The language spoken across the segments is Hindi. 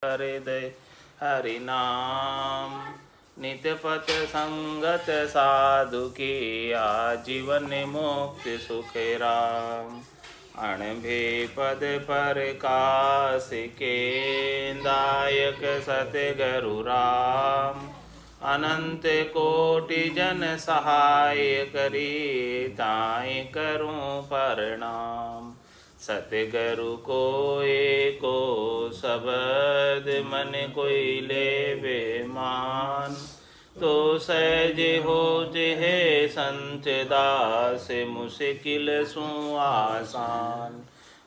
हृदय हरि नाम। नित्य पथ संगत साधु की आजीवन मुक्ति सुख राम। अणभे पद पर काश के दायक सत्य गुरु राम। अनंत कोटि जन सहाय करी ताई करूं प्रणाम। सतगुरु को एको शब्द मन कोई लेवे मान। तो सहज हो है संत दास मुश्किल सु आसान।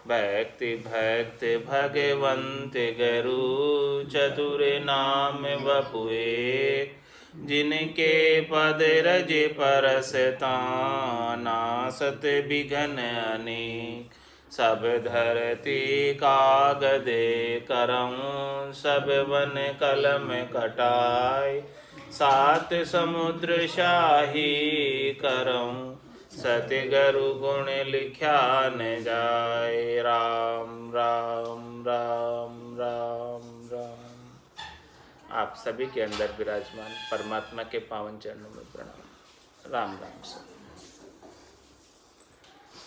भक्ति भक्त भगवंत गुरु चतुर नाम बपुए। जिनके पद रज परस नासत बिघन अनेक। सब धरती कागदे करऊं सब वन कलम कटाए। सात समुद्र शाही करऊं सतगुरु गुण लिख्या न जाए। राम राम राम राम राम। आप सभी के अंदर विराजमान परमात्मा के पावन चरणों में प्रणाम। राम राम से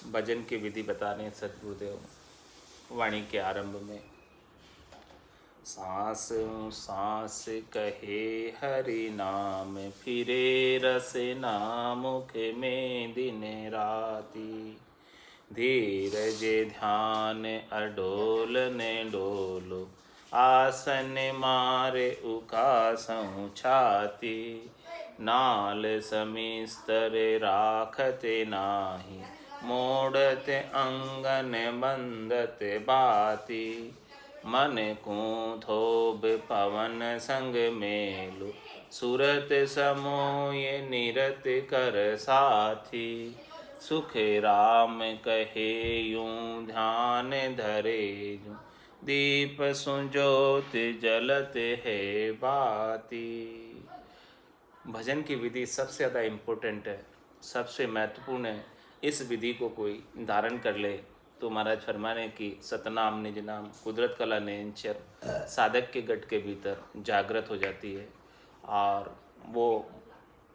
भजन की विधि बता रहे सतगुरुदेव वाणी के आरंभ में। सांस सांस कहे हरि नाम फिरे रस नाम मुख में दिन राति। धीरज ध्यान अडोल ने डोलो आसन मारे उकासं छाती। नाल समिस्तर राखते नाही मोड़त अंगन बंदत बाती। मन को थोब पवन संग मेलु सुरत समोय निरत कर साथी। सुख राम कहे यूं ध्यान धरे यूं दीप सुजोत जलत है बाती। भजन की विधि सबसे ज़्यादा इम्पोर्टेंट है, सबसे महत्वपूर्ण है। इस विधि को कोई धारण कर ले तो महाराज फरमाने की सतनाम निज नाम कुदरत कला नेंचर साधक के गट के भीतर जागृत हो जाती है। और वो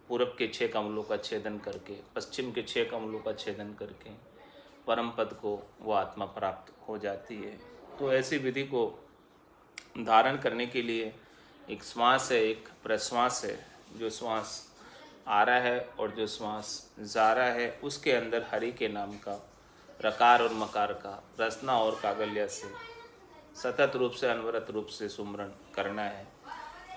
पूरब के 6 कमलों का छेदन करके पश्चिम के 6 कमलों का छेदन करके परम पद को वो आत्मा प्राप्त हो जाती है। तो ऐसी विधि को धारण करने के लिए एक श्वास है, एक प्रश्वास है। जो श्वास आ रहा है और जो श्वास जा रहा है उसके अंदर हरि के नाम का रकार और मकार का रसना और कागल्य से सतत रूप से अनवरत रूप से सुमरण करना है।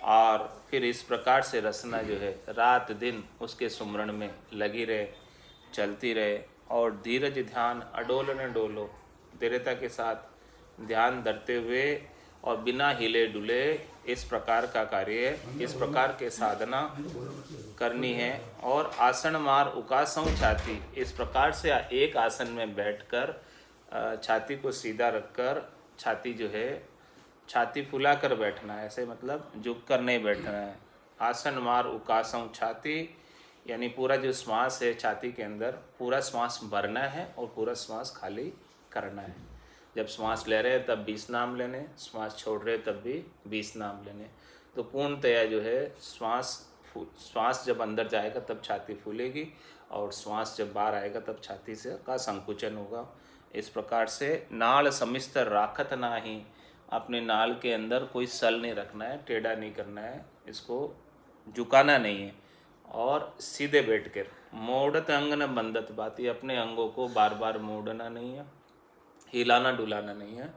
और फिर इस प्रकार से रसना जो है रात दिन उसके सुमरण में लगी रहे, चलती रहे। और धीरज ध्यान अडोल न डोलो, दृढ़ता के साथ ध्यान धरते हुए और बिना हिले डुले इस प्रकार का कार्य, इस प्रकार के साधना करनी है। और आसन मार उकासं छाती, इस प्रकार से एक आसन में बैठकर छाती को सीधा रखकर छाती जो है छाती फुला कर बैठना है। ऐसे मतलब झुक कर नहीं बैठना है। आसन मार उकासं छाती यानी पूरा जो श्वास है छाती के अंदर पूरा श्वास भरना है और पूरा श्वास खाली करना है। जब श्वास ले रहे हैं तब 20 नाम लेने, श्वास छोड़ रहे तब भी 20 नाम लेने। तो पूर्णतया जो है श्वास जब अंदर जाएगा तब छाती फूलेगी और श्वास जब बाहर आएगा तब छाती से का संकुचन होगा। इस प्रकार से नाल समिस्तर राखत नाही, अपने नाल के अंदर कोई सल नहीं रखना है, टेढ़ा नहीं करना है, इसको झुकाना नहीं है। और सीधे बैठकर मोड़त अंग न बंदत बाती, अपने अंगों को बार बार मोड़ना नहीं है, हिलाना डुलाना नहीं है।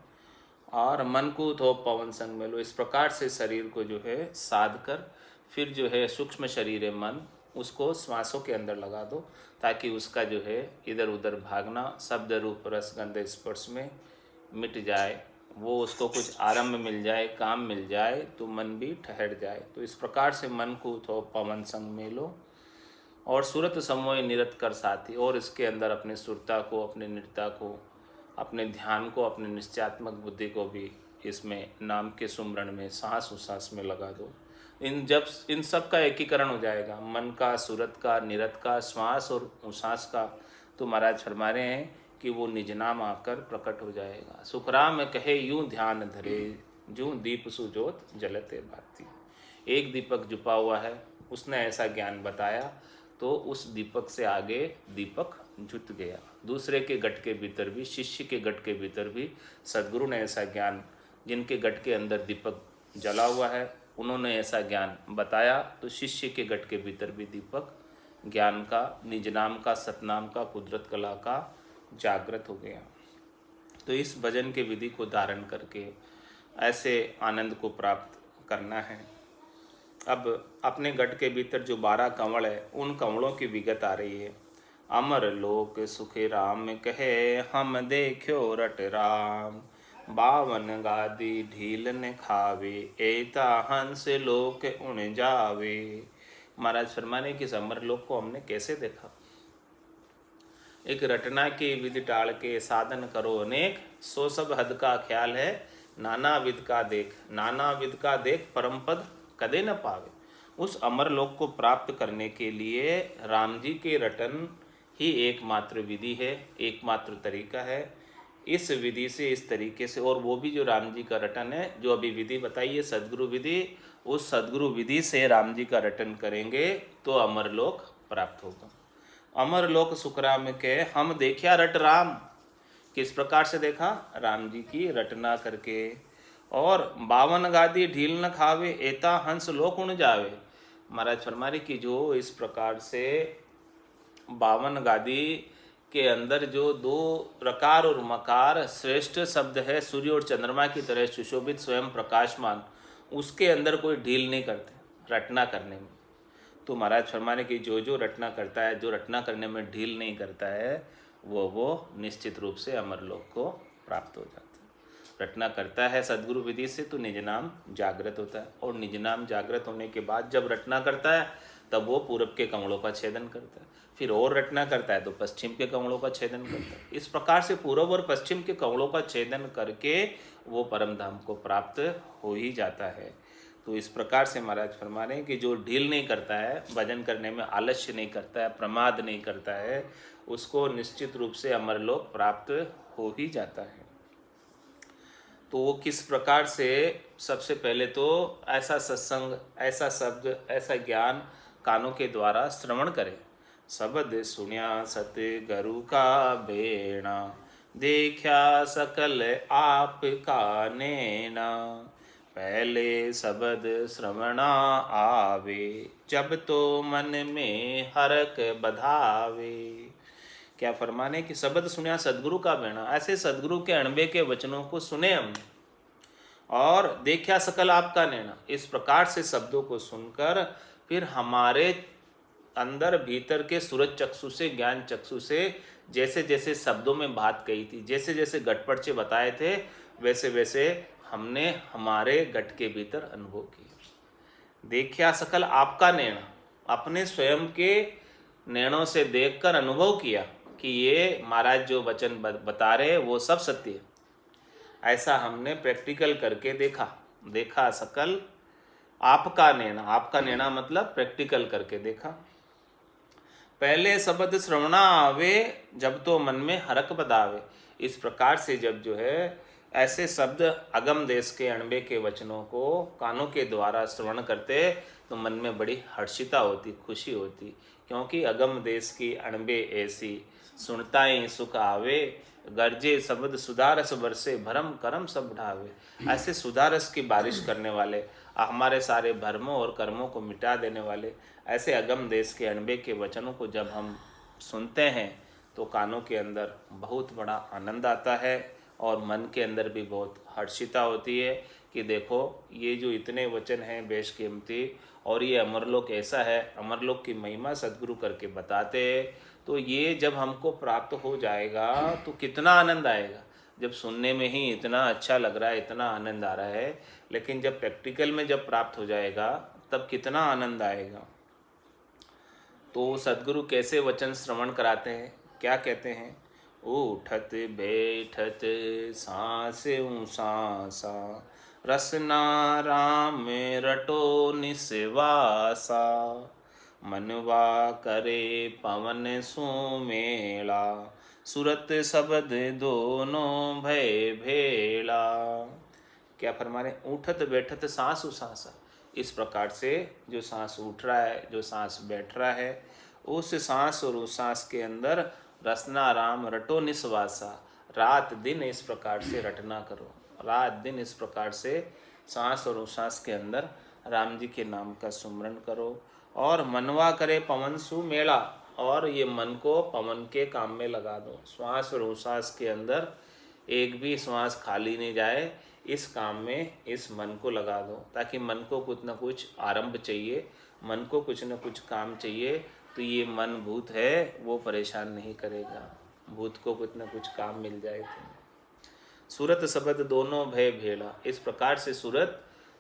और मन को थोप पवन संग में लो, इस प्रकार से शरीर को जो है साध कर फिर जो है सूक्ष्म शरीर है मन, उसको श्वासों के अंदर लगा दो ताकि उसका जो है इधर उधर भागना शब्द रूप रस गंध स्पर्श में मिट जाए। वो उसको कुछ आराम मिल जाए, काम मिल जाए तो मन भी ठहर जाए। तो इस प्रकार से मन को थोप पवन संग में लो और सुरत समोय निरत कर साथी। और इसके अंदर अपने सुरता को, अपने निरता को, अपने ध्यान को, अपने निश्चयात्मक बुद्धि को भी इसमें नाम के सुमरण में सांस उसास में लगा दो। इन सब का एकीकरण हो जाएगा, मन का, सूरत का, निरत का, श्वास और उसास का, तो महाराज फरमा रहे हैं कि वो निज नाम आकर प्रकट हो जाएगा। सुखराम कहे यूं ध्यान धरे, जूं दीप सुजोत जलते भाती। एक दीपक जुपा हुआ है, उसने ऐसा ज्ञान बताया तो उस दीपक से आगे दीपक जुट गया। दूसरे के गट के भीतर भी, शिष्य के गट के भीतर भी सदगुरु ने ऐसा ज्ञान, जिनके गट के अंदर दीपक जला हुआ है, उन्होंने ऐसा ज्ञान बताया तो शिष्य के गट के भीतर भी दीपक ज्ञान का, निज नाम का, सतनाम का, कुदरत कला का जागृत हो गया। तो इस भजन के विधि को धारण करके ऐसे आनंद को प्राप्त करना है। अब अपने गट के भीतर जो 12 कंवल है, उन कंवलों की विगत आ रही है। अमर लोक सुखे राम कहे, हम देखो रट राम। 52 गादी ढील न खावे, एता हंस लोक उण जावे। महाराज फरमाने कि अमर लोक को हमने कैसे देखा। एक रटना की विधि टाल के साधन करो अनेक, सो सब हद का ख्याल है नाना विध का देख। नाना विध का देख परम पद कदे न पावे। उस अमर लोक को प्राप्त करने के लिए राम जी के रटन ही एकमात्र विधि है, एकमात्र तरीका है। इस विधि से, इस तरीके से, और वो भी जो राम जी का रटन है, जो अभी विधि बताई है सदगुरु विधि, उस सदगुरु विधि से राम जी का रटन करेंगे तो अमर लोक प्राप्त होगा। अमर लोक सुखराम के, हम देखिया रट राम। किस प्रकार से देखा? राम जी की रटना करके। और 52 गादी ढील न खावे, एता हंस लोक उण जावे। महाराज फरमारे कि जो इस प्रकार से 52 गादी के अंदर जो 2 रकार और मकार श्रेष्ठ शब्द है, सूर्य और चंद्रमा की तरह सुशोभित, स्वयं प्रकाशमान, उसके अंदर कोई ढील नहीं करते रटना करने में। तो महाराज फरमाने की जो रटना करता है, जो रटना करने में ढील नहीं करता है, वो निश्चित रूप से अमरलोक को प्राप्त हो जाता है। रटना करता है सदगुरु विधि से तो निज नाम जागृत होता है, और निज नाम जागृत होने के बाद जब रटना करता है तब वो पूरब के कमलों का छेदन करता है। फिर और रटना करता है तो पश्चिम के कमलों का छेदन करता है। इस प्रकार से पूरब और पश्चिम के कमलों का छेदन करके वो परम धाम को प्राप्त हो ही जाता है। तो इस प्रकार से महाराज फरमा रहे हैं कि जो ढील नहीं करता है, भजन करने में आलस्य नहीं करता है, प्रमाद नहीं करता है, उसको निश्चित रूप से अमरलोक प्राप्त हो ही जाता है। तो वो किस प्रकार से? सबसे पहले तो ऐसा सत्संग, ऐसा शब्द, ऐसा ज्ञान कानों के द्वारा श्रवण करे। शब्द सुनिया सत गुरु का बेणा, देखा सकल आप का नैना। पहले शब्द श्रवणा आवे, जब तो मन में हरक बधावे। क्या फरमाने कि शब्द सुनिया सदगुरु का बेणा, ऐसे सदगुरु के अणबे के वचनों को सुने हमने, और देखा सकल आपका नैना। इस प्रकार से शब्दों को सुनकर फिर हमारे अंदर भीतर के सूरज चक्षु से, ज्ञान चक्षु से जैसे जैसे शब्दों में बात कही थी, जैसे जैसे गटपट से बताए थे, वैसे वैसे हमने हमारे गट के भीतर अनुभव किया। देखा सकल आपका नैना, अपने स्वयं के नैनों से देखकर अनुभव किया कि ये महाराज जो वचन बता रहे वो सब सत्य है। ऐसा हमने प्रैक्टिकल करके देखा सकल आपका नैना। आपका नैना मतलब प्रैक्टिकल करके देखा। पहले शब्द श्रवणा आवे, जब तो मन में हरक बदावे। इस प्रकार से जब जो है ऐसे शब्द अगम देश के अणबे के वचनों को कानों के द्वारा श्रवण करते तो मन में बड़ी हर्षिता होती, खुशी होती, क्योंकि अगम देश की अणबे ऐसी सुनता ही सुख आवे। गरजे शब्द सुधारस बरसे, भरम करम सब ढावे। ऐसे सुधारस की बारिश करने वाले, हमारे सारे भरमों और कर्मों को मिटा देने वाले ऐसे अगम देश के अणबे के वचनों को जब हम सुनते हैं तो कानों के अंदर बहुत बड़ा आनंद आता है और मन के अंदर भी बहुत हर्षिता होती है कि देखो ये जो इतने वचन हैं बेशकीमती, और ये अमरलोक ऐसा है, अमरलोक की महिमा सदगुरु करके बताते हैं। तो ये जब हमको प्राप्त हो जाएगा तो कितना आनंद आएगा। जब सुनने में ही इतना अच्छा लग रहा है, इतना आनंद आ रहा है, लेकिन जब प्रैक्टिकल में जब प्राप्त हो जाएगा तब कितना आनंद आएगा। तो सदगुरु कैसे वचन श्रवण कराते हैं, क्या कहते हैं? उठत बैठत सांस सांसा, रसना राम रटो निस्वासा। मनवा करे पवन सुमेला, सुरत शब्द दोनों भय भेला। क्या फरमा रहे, उठत बैठत सांस उसासा। इस प्रकार से जो सांस उठ रहा है, जो सांस बैठ रहा है, उस सांस और उस सांस के अंदर रसना राम रटो निस्वासा। रात दिन इस प्रकार से रटना करो, रात दिन इस प्रकार से सांस और उस सांस के अंदर राम जी के नाम का सुमरण करो। और मनवा करे पवन सु मेला, और ये मन को पवन के काम में लगा दो। श्वास और उश्वास के अंदर एक भी श्वास खाली नहीं जाए, इस काम में इस मन को लगा दो, ताकि मन को कुछ न कुछ आरंभ चाहिए, मन को कुछ न कुछ काम चाहिए। तो ये मन भूत है, वो परेशान नहीं करेगा, भूत को कुछ न कुछ काम मिल जाए। तो सूरत शब्द दोनों भय भेड़ा, इस प्रकार से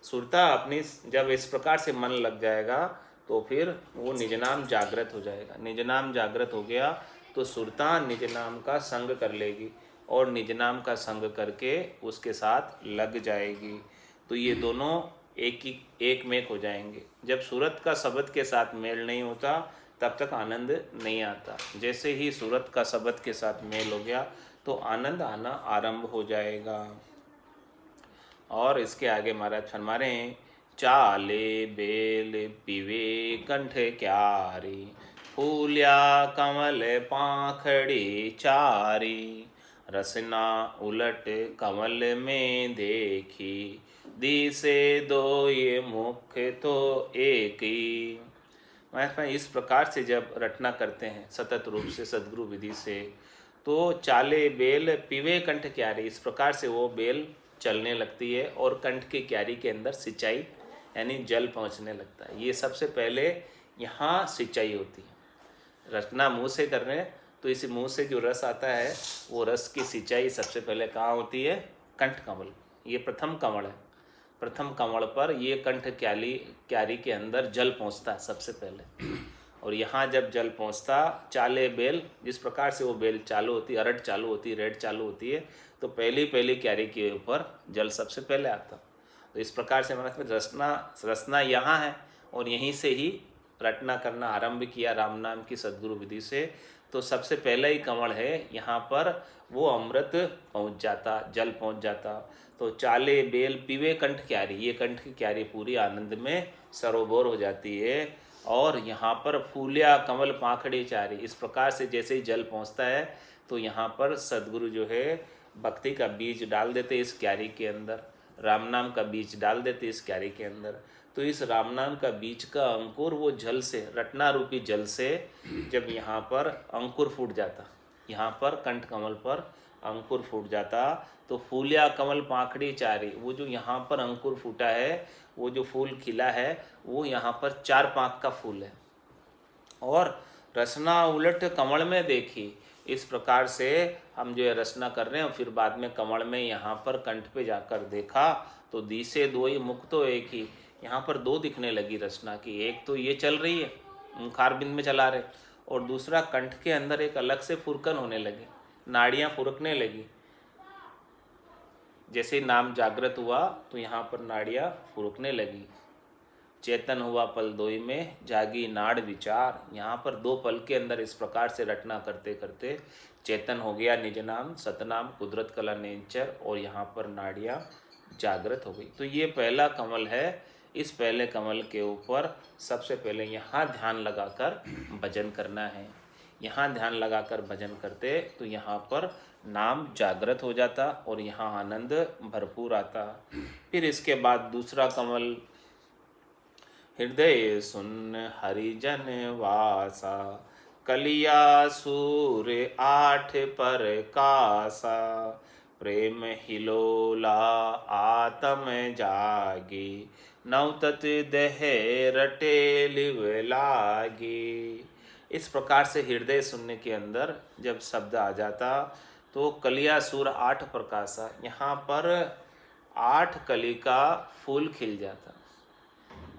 सुरता अपनी जब इस प्रकार से मन लग जाएगा तो फिर वो निज नाम जागृत हो जाएगा। निज नाम जागृत हो गया तो सुरता निज नाम का संग कर लेगी, और निज नाम का संग करके उसके साथ लग जाएगी। तो ये दोनों एक में एक हो जाएंगे। जब सूरत का शब्द के साथ मेल नहीं होता तब तक आनंद नहीं आता। जैसे ही सूरत का शब्द के साथ मेल हो गया तो आनंद आना आरंभ हो जाएगा। और इसके आगे महाराज फरमा रहे हैं, चाले बेल पीवे कंठ क्यारी, फूलिया कमल पाखड़ी चारी, रसना उलट कमल में देखी, दिसे दो ये मुख तो एक ही। इस प्रकार से जब रटना करते हैं सतत रूप से सद्गुरु विधि से, तो चाले बेल पीवे कंठ क्यारी, इस प्रकार से वो बेल चलने लगती है और कंठ की क्यारी के अंदर सिंचाई यानी जल पहुंचने लगता है। ये सबसे पहले यहाँ सिंचाई होती है। रचना मुंह से कर रहे हैं तो इस मुंह से जो रस आता है वो रस की सिंचाई सबसे पहले कहाँ होती है, कंठ कमल। ये प्रथम कमल है, प्रथम कमल पर ये कंठ क्यारी के अंदर जल पहुँचता है सबसे पहले। और यहाँ जब जल पहुँचता, चाले बेल, जिस प्रकार से वो बेल चालू होती है, अरट चालू होती है, रेड चालू होती है, तो पहली क्यारी के ऊपर जल सबसे पहले आता। तो इस प्रकार से मैंने रसना यहाँ है और यहीं से ही रटना करना आरंभ किया राम नाम की सद्गुरु विधि से। तो सबसे पहला ही कमल है, यहाँ पर वो अमृत पहुँच जाता, जल पहुँच जाता। तो चाले बेल पीवे कंठ क्यारी, ये कंठ की क्यारी पूरी आनंद में सरोबोर हो जाती है। और यहाँ पर फूलिया कमल पाखड़ी चारी, इस प्रकार से जैसे ही जल पहुँचता है तो यहाँ पर सद्गुरु जो है भक्ति का बीज डाल देते इस क्यारी के अंदर, राम नाम का बीज डाल देते इस क्यारी के अंदर। तो इस राम नाम का बीज का अंकुर वो जल से, रटना रूपी जल से जब यहाँ पर अंकुर फूट जाता, यहाँ पर कंठ कमल पर अंकुर फूट जाता, तो फूलिया कमल पाखड़ी चारी, वो जो यहाँ पर अंकुर फूटा है, वो जो फूल खिला है, वो यहाँ पर 4 पाँख का फूल है। और रसना उलट कमल में देखी, इस प्रकार से हम जो है रचना कर रहे हैं, फिर बाद में कमल में यहाँ पर कंठ पे जाकर देखा तो दिसे दो ही मुख तो एक ही, यहाँ पर 2 दिखने लगी रचना की। एक तो ये चल रही है, मुखारबिंद में चला रहे, और दूसरा कंठ के अंदर एक अलग से फुरकन होने लगे, नाड़ियाँ फुरकने लगी। जैसे नाम जागृत हुआ तो यहाँ पर नाड़ियाँ फुरकने लगी। चेतन हुआ पल दोई में जागी नाड़ विचार, यहाँ पर 2 पल के अंदर इस प्रकार से रटना करते करते चेतन हो गया निज नाम सतनाम कुदरत कला नेचर, और यहाँ पर नाड़ियाँ जागृत हो गई। तो ये पहला कमल है। इस पहले कमल के ऊपर सबसे पहले यहाँ ध्यान लगाकर भजन करना है। यहाँ ध्यान लगाकर भजन करते तो यहाँ पर नाम जागृत हो जाता और यहाँ आनंद भरपूर आता। फिर इसके बाद दूसरा कमल, हृदय सुन हरिजन वासा, कलिया सूर 8 पर कासा, प्रेम हिलोला आत्म जागी, नवतत दह रटे लिव लागी। इस प्रकार से हृदय सुनने के अंदर जब शब्द आ जाता तो कलिया सूर 8 प्रकाशा, यहाँ पर 8 कली का फूल खिल जाता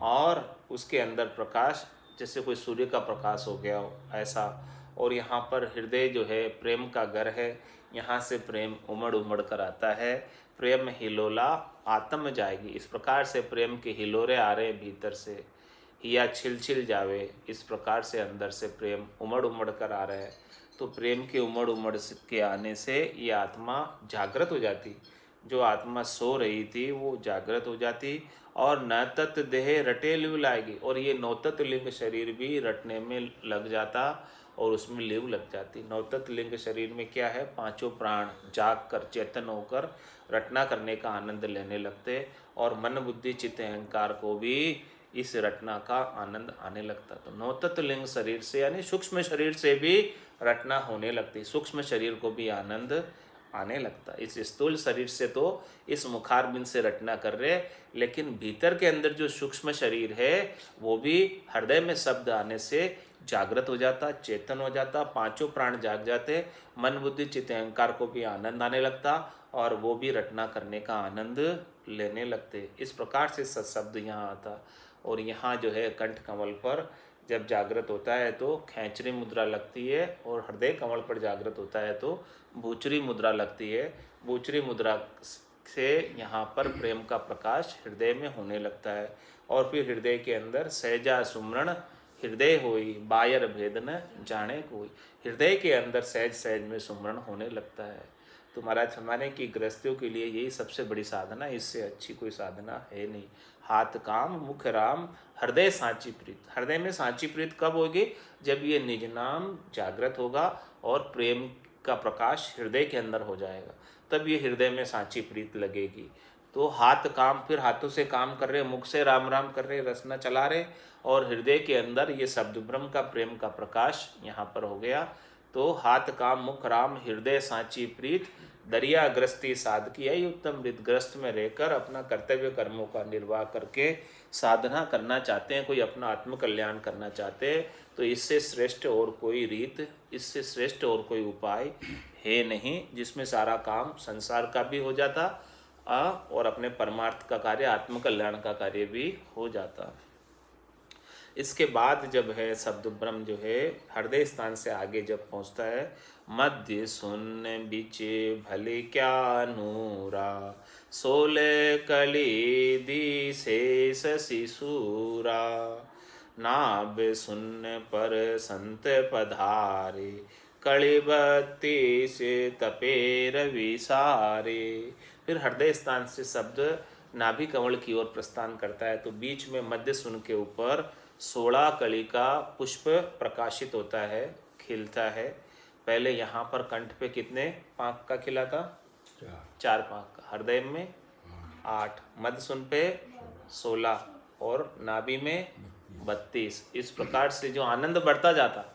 और उसके अंदर प्रकाश जैसे कोई सूर्य का प्रकाश हो गया हो ऐसा। और यहाँ पर हृदय जो है प्रेम का घर है, यहाँ से प्रेम उमड़ उमड़ कर आता है। प्रेम हिलोला आत्म जाएगी, इस प्रकार से प्रेम के हिलोरे आ रहे भीतर से, हिया छिल छिल जावे, इस प्रकार से अंदर से प्रेम उमड़ उमड़ कर आ रहा है। तो प्रेम के उमड़ उमड़ के आने से ये आत्मा जागृत हो जाती। जो आत्मा सो रही थी वो जागृत हो जाती और न तत् देह रटे लिव लाएगी, और ये नौतत् लिंग शरीर भी रटने में लग जाता और उसमें लिव लग जाती। नौतत् लिंग शरीर में क्या है, पांचों प्राण जाग कर चेतन होकर रटना करने का आनंद लेने लगते और मन बुद्धि चित्त अहंकार को भी इस रटना का आनंद आने लगता। तो नौतत् लिंग शरीर से यानी सूक्ष्म शरीर से भी रटना होने लगती, सूक्ष्म शरीर को भी आनंद आने लगता। इस स्थूल शरीर से तो इस मुखारबिंद से रटना कर रहे, लेकिन भीतर के अंदर जो सूक्ष्म शरीर है वो भी हृदय में शब्द आने से जागृत हो जाता, चेतन हो जाता, पांचों प्राण जाग जाते, मन बुद्धि चित्त अहंकार को भी आनंद आने लगता और वो भी रटना करने का आनंद लेने लगते। इस प्रकार से सत्शब्द यहाँ आता। और यहाँ जो है कंठ कमल पर जब जागृत होता है तो खैंचरी मुद्रा लगती है, और हृदय कमल पर जागृत होता है तो भूचरी मुद्रा लगती है। भूचरी मुद्रा से यहाँ पर प्रेम का प्रकाश हृदय में होने लगता है, और फिर हृदय के अंदर सहजा सुमरण हृदय होई बायर भेद न जाने कोई। हृदय के अंदर सहज सहज में सुमरण होने लगता है। तो महाराज फरमाने की गृहस्थियों के लिए यही सबसे बड़ी साधना, इससे अच्छी कोई साधना है नहीं। हाथ काम मुख राम हृदय सांची प्रीत। हृदय में सांची प्रीत कब होगी, जब ये निज नाम जागृत होगा और प्रेम का प्रकाश हृदय के अंदर हो जाएगा, तब ये हृदय में सांची प्रीत लगेगी। तो हाथ काम, फिर हाथों से काम कर रहे, मुख से राम राम कर रहे, रसना चला रहे, और हृदय के अंदर ये शब्द ब्रह्म का प्रेम का प्रकाश यहाँ पर हो गया। तो हाथ काम मुख राम हृदय सांची प्रीत दरिया ग्रस्ती साधकी, यही उत्तम रीत। ग्रस्त में रहकर अपना कर्तव्य कर्मों का निर्वाह करके साधना करना चाहते हैं, कोई अपना आत्म कल्याण करना चाहते हैं, तो इससे श्रेष्ठ और कोई रीत, इससे श्रेष्ठ और कोई उपाय है नहीं, जिसमें सारा काम संसार का भी हो जाता और अपने परमार्थ का कार्य आत्म कल्याण का कार्य भी हो जाता। इसके बाद जब है शब्द ब्रह्म जो है हृदय स्थान से आगे जब पहुंचता है, मध्य शून्य बीचे भले क्या नूरा, सोले कली दी शेष शिशुरा, नाभ शून्य पर संत पधारे, कड़ी बत्ती से तपे रवि सारे। फिर हृदय स्थान से शब्द नाभि कमल की ओर प्रस्थान करता है, तो बीच में मध्य शून्य के ऊपर 16 कली का पुष्प प्रकाशित होता है, खिलता है। पहले यहाँ पर कंठ पे कितने पाँख का खिला था? 4 पाँख का। हृदय में 8, मध्य शून्य पे 16 और नाभि में 32। इस प्रकार से जो आनंद बढ़ता जाता,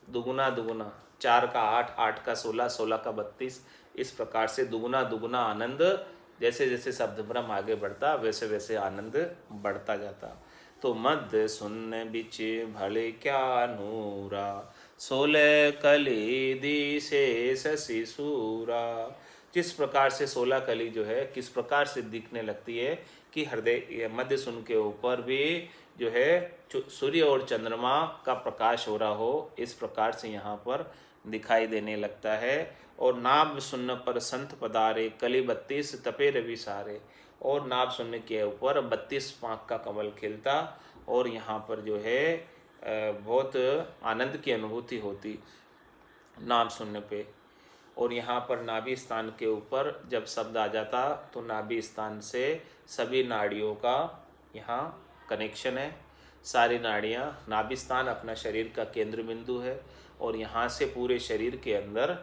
दुगुना दुगुना, 4 का 8, 8 का 16, 16 का 32, इस प्रकार से दुगुना दुगुना आनंद, जैसे जैसे शब्द ब्रह्म आगे बढ़ता वैसे वैसे आनंद बढ़ता जाता। तो मध्य शून्य बिच भले क्या नूरा, 16 कली दी शेष शिशुरा। जिस प्रकार से 16 कली जो है किस प्रकार से दिखने लगती है कि हृदय मध्य शून्य के ऊपर भी जो है सूर्य और चंद्रमा का प्रकाश हो रहा हो, इस प्रकार से यहाँ पर दिखाई देने लगता है। और नाभ शून्य पर संत पधारे, कली 32 तपे रवि सारे, और नाभ शून्य के ऊपर 32 पाँख का कमल खिलता, और यहाँ पर जो है बहुत आनंद की अनुभूति होती नाभ शून्य पे। और यहाँ पर नाभि स्थान के ऊपर जब शब्द आ जाता तो नाभि स्थान से सभी नाड़ियों का यहाँ कनेक्शन है। सारी नाड़ियाँ, नाभि स्थान अपना शरीर का केंद्र बिंदु है, और यहाँ से पूरे शरीर के अंदर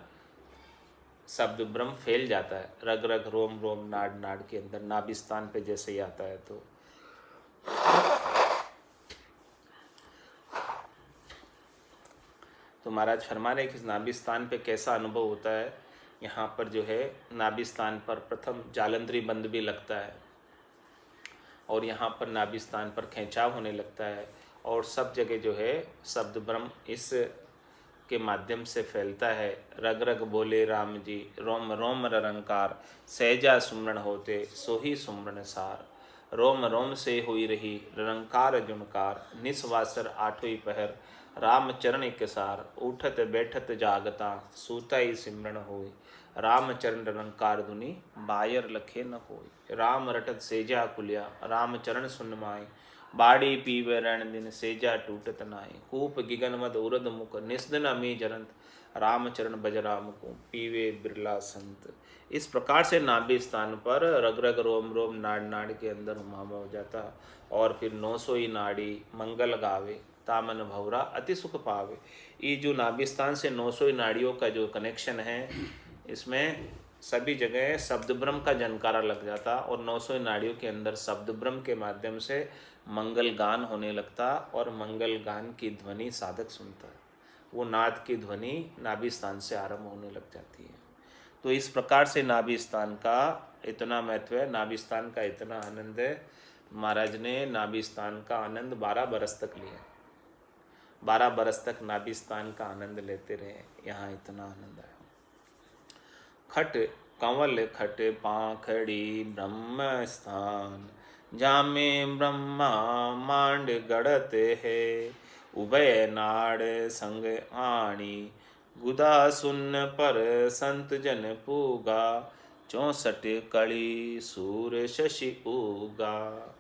शब्द ब्रह्म फैल जाता है। रग रग रोम रोम नाड़ नाड़ के अंदर नाभि स्थान पे जैसे ही आता है। तो महाराज फरमाने कि नाभि स्थान पे कैसा अनुभव होता है। यहाँ पर जो है नाभि स्थान पर प्रथम जालंधरी बंद भी लगता है, और यहाँ पर नाभि स्थान पर खिंचाव होने लगता है, और सब जगह जो है शब्द ब्रह्म इस के माध्यम से फैलता है। रग रग बोले राम जी, रोम रोम रंकार, सहजा सुमरण होते सोही सुमरण सार, रोम रोम से हुई रही रंकार जुनकार, निस्वासर आठों पहर, राम चरण एक सार, उठत बैठत जागता सूता ही सिमरण होई, राम चरण रंकार धुनि बायर लखे न होई, राम रटत सेजा कुलिया, राम चरण सुन माए, बाड़ी पीवे रण दिन सेजा टूटत नाई। कूप गिगन मद उरद मुख निस्दिन अमी जरंत। रामचरण बजराम को पीवे बिरला संत। इस प्रकार से नाभि स्थान पर रग रग रोम रोम नाड़ नाड़ के अंदर हुमामा हो जाता। और फिर 900 ही नाड़ी मंगल गावे तामन भवरा अति सुख पावे। ये जो नाभि स्थान से 900 ही नाड़ियों का जो कनेक्शन है, इसमें सभी जगह शब्द ब्रह्म का जनकारा लग जाता और 900 नाड़ियों के अंदर शब्द ब्रह्म के माध्यम से मंगल गान होने लगता और मंगल गान की ध्वनि साधक सुनता है। वो नाद की ध्वनि नाभि स्थान से आरंभ होने लग जाती है। तो इस प्रकार से नाभि स्थान का इतना महत्व है, नाभि स्थान का इतना आनंद है। महाराज ने नाभि स्थान का आनंद 12 बरस तक लिया। 12 बरस तक नाभि स्थान का आनंद लेते रहे, यहाँ इतना आनंद आया। खट कंवल खट पाखड़ी ब्रह्म स्थान, जामे ब्रह्मा मांड गढ़त है। उभय नाड़ संग आणी, गुदा सुन्न पर संत जन पूगा। 64 कड़ी सूर शशि उगा।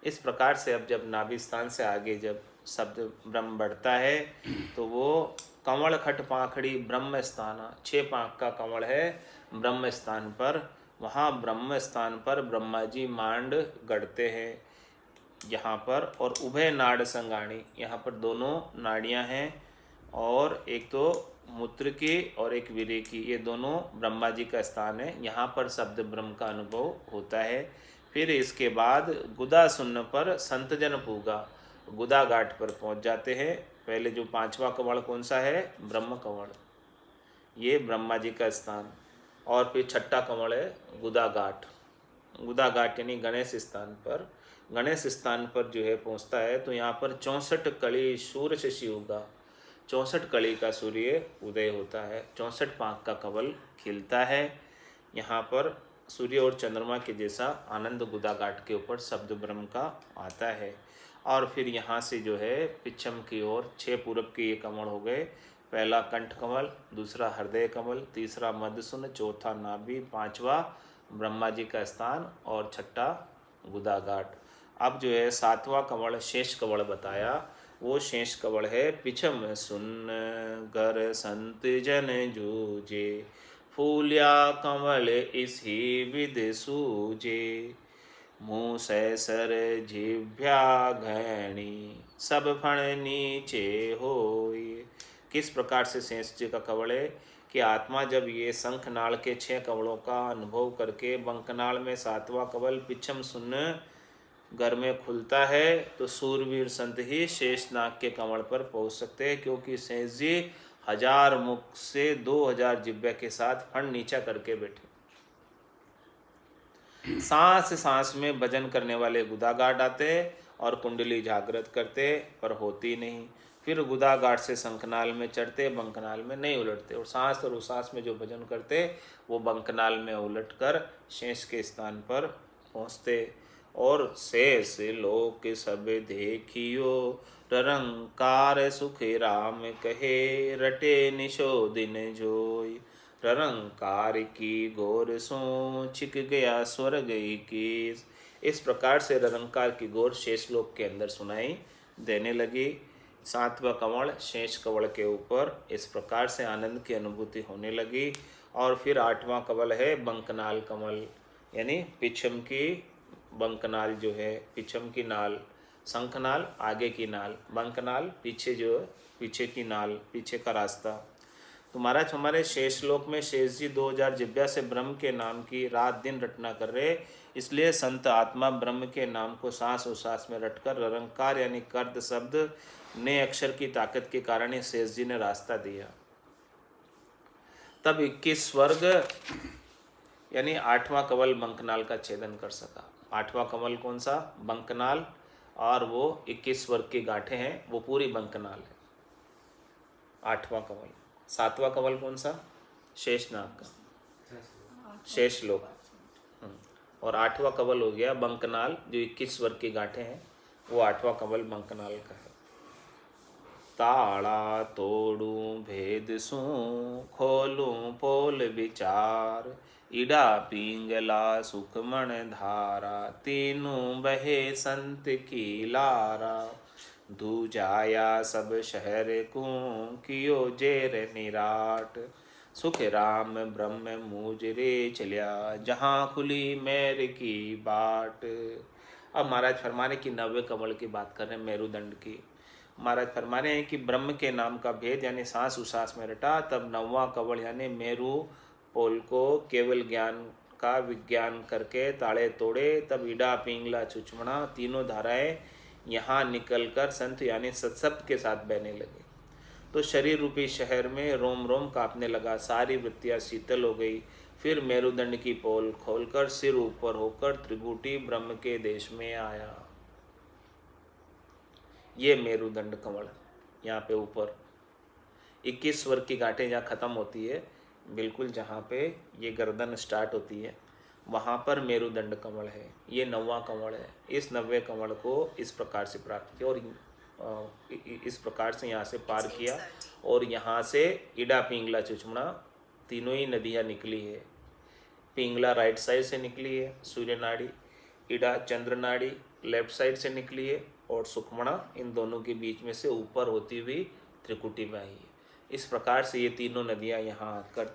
इस प्रकार से अब जब नाभि स्थान से आगे जब शब्द ब्रह्म बढ़ता है तो वो कंवल खट पाखड़ी ब्रह्म स्थान, 6 पाँख का कंवल है ब्रह्म स्थान पर। वहाँ ब्रह्म स्थान पर ब्रह्मा जी मांड गढ़ते हैं यहाँ पर। और उभय नाड़ संगाणी, यहाँ पर दोनों नाड़ियाँ हैं, और एक तो मूत्र की और एक वीर्य की, ये दोनों ब्रह्मा जी का स्थान है। यहाँ पर शब्द ब्रह्म का अनुभव होता है। फिर इसके बाद गुदा सुन्न पर संत जन पूगा, गुदा घाट पर पहुँच जाते हैं। पहले जो 5वां कंवल कौन सा है? ब्रह्म कंवल, ये ब्रह्मा जी का स्थान। और फिर 6ठा कंवल है गुदा घाट। गुदा घाट यानी गणेश स्थान पर, गणेश स्थान पर जो है पहुँचता है तो यहाँ पर 64 कली सूर्य शशि उगा, 64 कली का सूर्य उदय होता है, 64 पाँख का कंवल खिलता है। यहाँ पर सूर्य और चंद्रमा के जैसा आनंद गुदा घाट के ऊपर शब्द ब्रह्म का आता है। और फिर यहाँ से जो है पिछम की ओर 6 पूरब के ये कंवल हो गए। पहला कंठ कंवल, दूसरा हृदय कंवल, तीसरा मध्यसुन, चौथा नाभि, 5वां ब्रह्मा जी का स्थान और 6ठा गुदा घाट। अब जो है 7वां कंवल शेष कंवल बताया, वो शेष कंवल है पिछम सुन घर संत जन जूजे। फूलिया कंवल इसी विध सूजे। मुँह सैसर जिभ्या घैणी, सब फण नीचे होय। किस प्रकार से शेष जी का कंवल है कि आत्मा जब ये शंखनाल के 6 कंवलों का अनुभव करके बंकनाल में 7वां कंवल पिछम सुन घर में खुलता है तो सूरवीर संत ही शेषनाग के कंवल पर पहुंच सकते हैं, क्योंकि शेष जी 1000 मुख से 2000 जिब्बे के साथ फण नीचा करके बैठे। सांस सांस में भजन करने वाले गुदा घाट आते और कुंडली जागृत करते, पर होती नहीं। फिर गुदा घाट से शंखनाल में चढ़ते, बंकनाल में नहीं उलटते, और सांस और उसास में जो भजन करते वो बंकनाल में उलटकर शेष के स्थान पर पहुँचते। और शेष लोक सब देखियो, ररंकार सुख राम कहे, रटे निशो दिन जोई। ररंकार की गोर सो छिक गया स्वर्ग की। इस प्रकार से ररंकार की गोर शेषलोक के अंदर सुनाई देने लगी। 7वां कंवल शेष कंवल के ऊपर इस प्रकार से आनंद की अनुभूति होने लगी। और फिर 8वां कंवल है बंकनाल कंवल, यानी पिछम की बंकनाल जो है, पिछम की नाल, शंखनाल आगे की नाल, बंकनाल पीछे जो पीछे की नाल, पीछे का रास्ता। तो महाराज हमारे शेषलोक में शेष जी 2000 जिब्या से ब्रह्म के नाम की रात दिन रटना कर रहे, इसलिए संत आत्मा ब्रह्म के नाम को सांस उसास में रटकर ररंकार यानी कर्द शब्द ने अक्षर की ताकत के कारण ही शेष जी ने रास्ता दिया। तब 21 स्वर्ग यानी 8वां कंवल बंकनाल का छेदन कर सका। 8वां कंवल कौन सा? बंकनाल, और वो 21 स्वर्ग की गांठें हैं, वो पूरी बंकनाल है 8वां कंवल। 7वां कंवल कौन सा? शेषनाग का, शेषलोक। और 8वां कंवल हो गया बंकनाल, जो 21 स्वर्ग की गांठें हैं, वो 8वां कंवल बंकनाल का है। ताड़ा तोड़ू भेद सू, खोलूं पोल विचार, इडा पिंगला सुखमण धारा, तीनों बहे संत की लारा। दूजाया सब शहर को, कियो जेर निराट। सुख राम ब्रह्म मुजरे चलिया, जहाँ खुली मैर की बाट। अब महाराज फरमा रहे कि नव्य कमल की बात कर रहे हैं, मेरुदंड की। महाराज फरमा रहे हैं कि ब्रह्म के नाम का भेद यानी सांस उसास में रटा, तब नौवां कवल यानी मेरु पोल को केवल ज्ञान का विज्ञान करके ताड़े तोड़े, तब इडा पिंगला चुचमणा तीनों धाराएं यहाँ निकलकर संत यानी सत्सप्त के साथ बहने लगे। तो शरीर रूपी शहर में रोम रोम कांपने लगा, सारी वृत्तियाँ शीतल हो गई। फिर मेरुदंड की पोल खोलकर सिर ऊपर होकर त्रिकुटी ब्रह्म के देश में आया। ये मेरुदंड कमल यहाँ पे ऊपर 21 स्वर की गांठें जहाँ खत्म होती है, बिल्कुल जहाँ पे ये गर्दन स्टार्ट होती है, वहाँ पर मेरुदंड कमल है। ये नौवां कमल है। इस नव्वे कमल को इस प्रकार से प्राप्त किया और इस प्रकार से यहाँ से पार किया और यहाँ से इडा पिंगला चुचमणा तीनों ही नदियाँ निकली है। पिंगला राइट साइड से निकली है सूर्य नाड़ी, इडा चंद्र नाड़ी लेफ्ट साइड से निकली है और सुखमणा इन दोनों के बीच में से ऊपर होती हुई त्रिकुटी में आई है। इस प्रकार से ये तीनों नदियाँ यहाँ आकर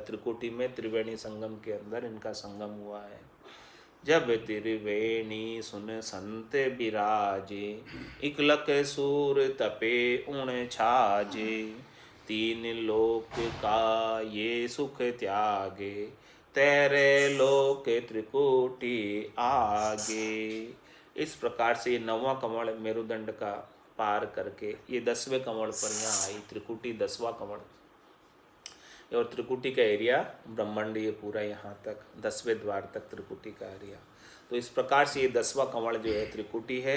त्रिकुटी में त्रिवेणी संगम के अंदर इनका संगम हुआ है। जब त्रिवेणी सुन संत बिराजे, इकलक सूर तपे उण छाजे। तीन लोक का ये सुख त्यागे, तेरे लोक त्रिकुटी आगे। इस प्रकार से ये नौवां कमल मेरुदंड का पार करके ये 10वें कमल पर यहाँ आई। त्रिकुटी 10वां कमल और त्रिकुटी का एरिया ब्रह्मांड ये पूरा यहाँ तक 10वें द्वार तक त्रिकुटी का एरिया। तो इस प्रकार से ये 10वां कमल जो है त्रिकुटी है।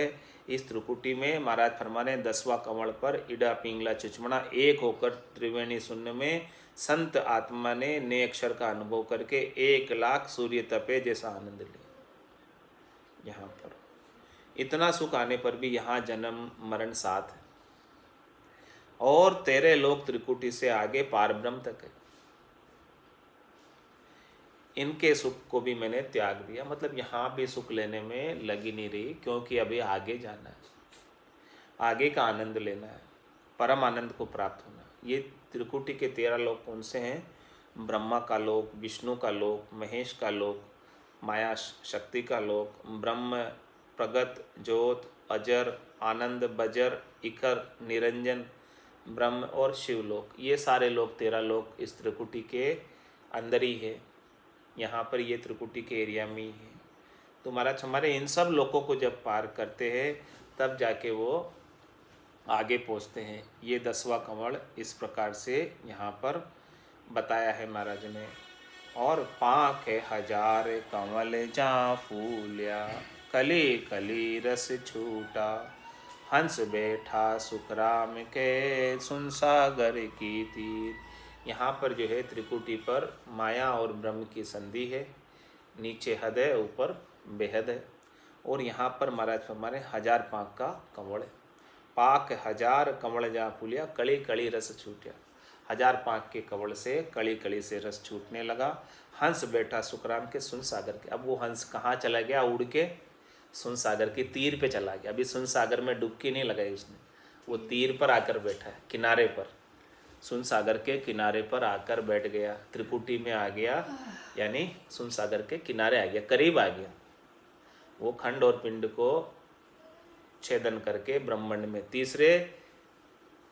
इस त्रिकुटी में महाराज फरमाने 10वां कमल पर इडा पिंगला चुचमणा एक होकर त्रिवेणी शून्य में संत आत्मा ने ने अक्षर का अनुभव करके 1,00,000 सूर्य तपे जैसा आनंद लिया। यहाँ पर इतना सुख आने पर भी यहाँ जन्म मरण साथ है और तेरे लोग त्रिकुटी से आगे पार ब्रह्म तक है। इनके सुख को भी मैंने त्याग दिया, मतलब यहाँ भी सुख लेने में लगी नहीं रही, क्योंकि अभी आगे जाना है, आगे का आनंद लेना है, परम आनंद को प्राप्त होना है। ये त्रिकुटी के 13 लोक कौन से हैं? ब्रह्मा का लोक, विष्णु का लोक, महेश का लोक, माया शक्ति का लोक, ब्रह्म, प्रगत, ज्योत, अजर, आनंद, बजर, इकर, निरंजन, ब्रह्म और शिवलोक। ये सारे लोक 13 लोक इस त्रिकुटी के अंदर ही है। यहाँ पर ये त्रिकुटी के एरिया में ही है। तो महाराज हमारे इन सब लोकों को जब पार करते हैं तब जाके वो आगे पहुँचते हैं। ये 10वां कमल इस प्रकार से यहाँ पर बताया है महाराज ने। और पाँख हजार कमल जा फूल्या, कली कली रस छूटा। हंस बैठा सुखराम के, सुन सागर की तीर। यहाँ पर जो है त्रिकुटी पर माया और ब्रह्म की संधि है। नीचे हद है, ऊपर बेहद है। और यहाँ पर महाराज हमारे 1000 पाँख का कमल है। पाक 1000 कमल जा फूलिया, कली कली रस छूटिया। 1000 पाँख के कमल से कली कली से रस छूटने लगा। हंस बैठा सुखराम के, सुन सागर के। अब वो हंस कहाँ चला गया? उड़ के सुन सागर के तीर पे चला गया। अभी सुन सागर में डुबकी नहीं लगाई उसने, वो तीर पर आकर बैठा है, किनारे पर, सुन सागर के किनारे पर आकर बैठ गया। त्रिकुटी में आ गया, यानी सुन सागर के किनारे आ गया, करीब आ गया। वो खंड और पिंड को छेदन करके ब्रह्मांड में तीसरे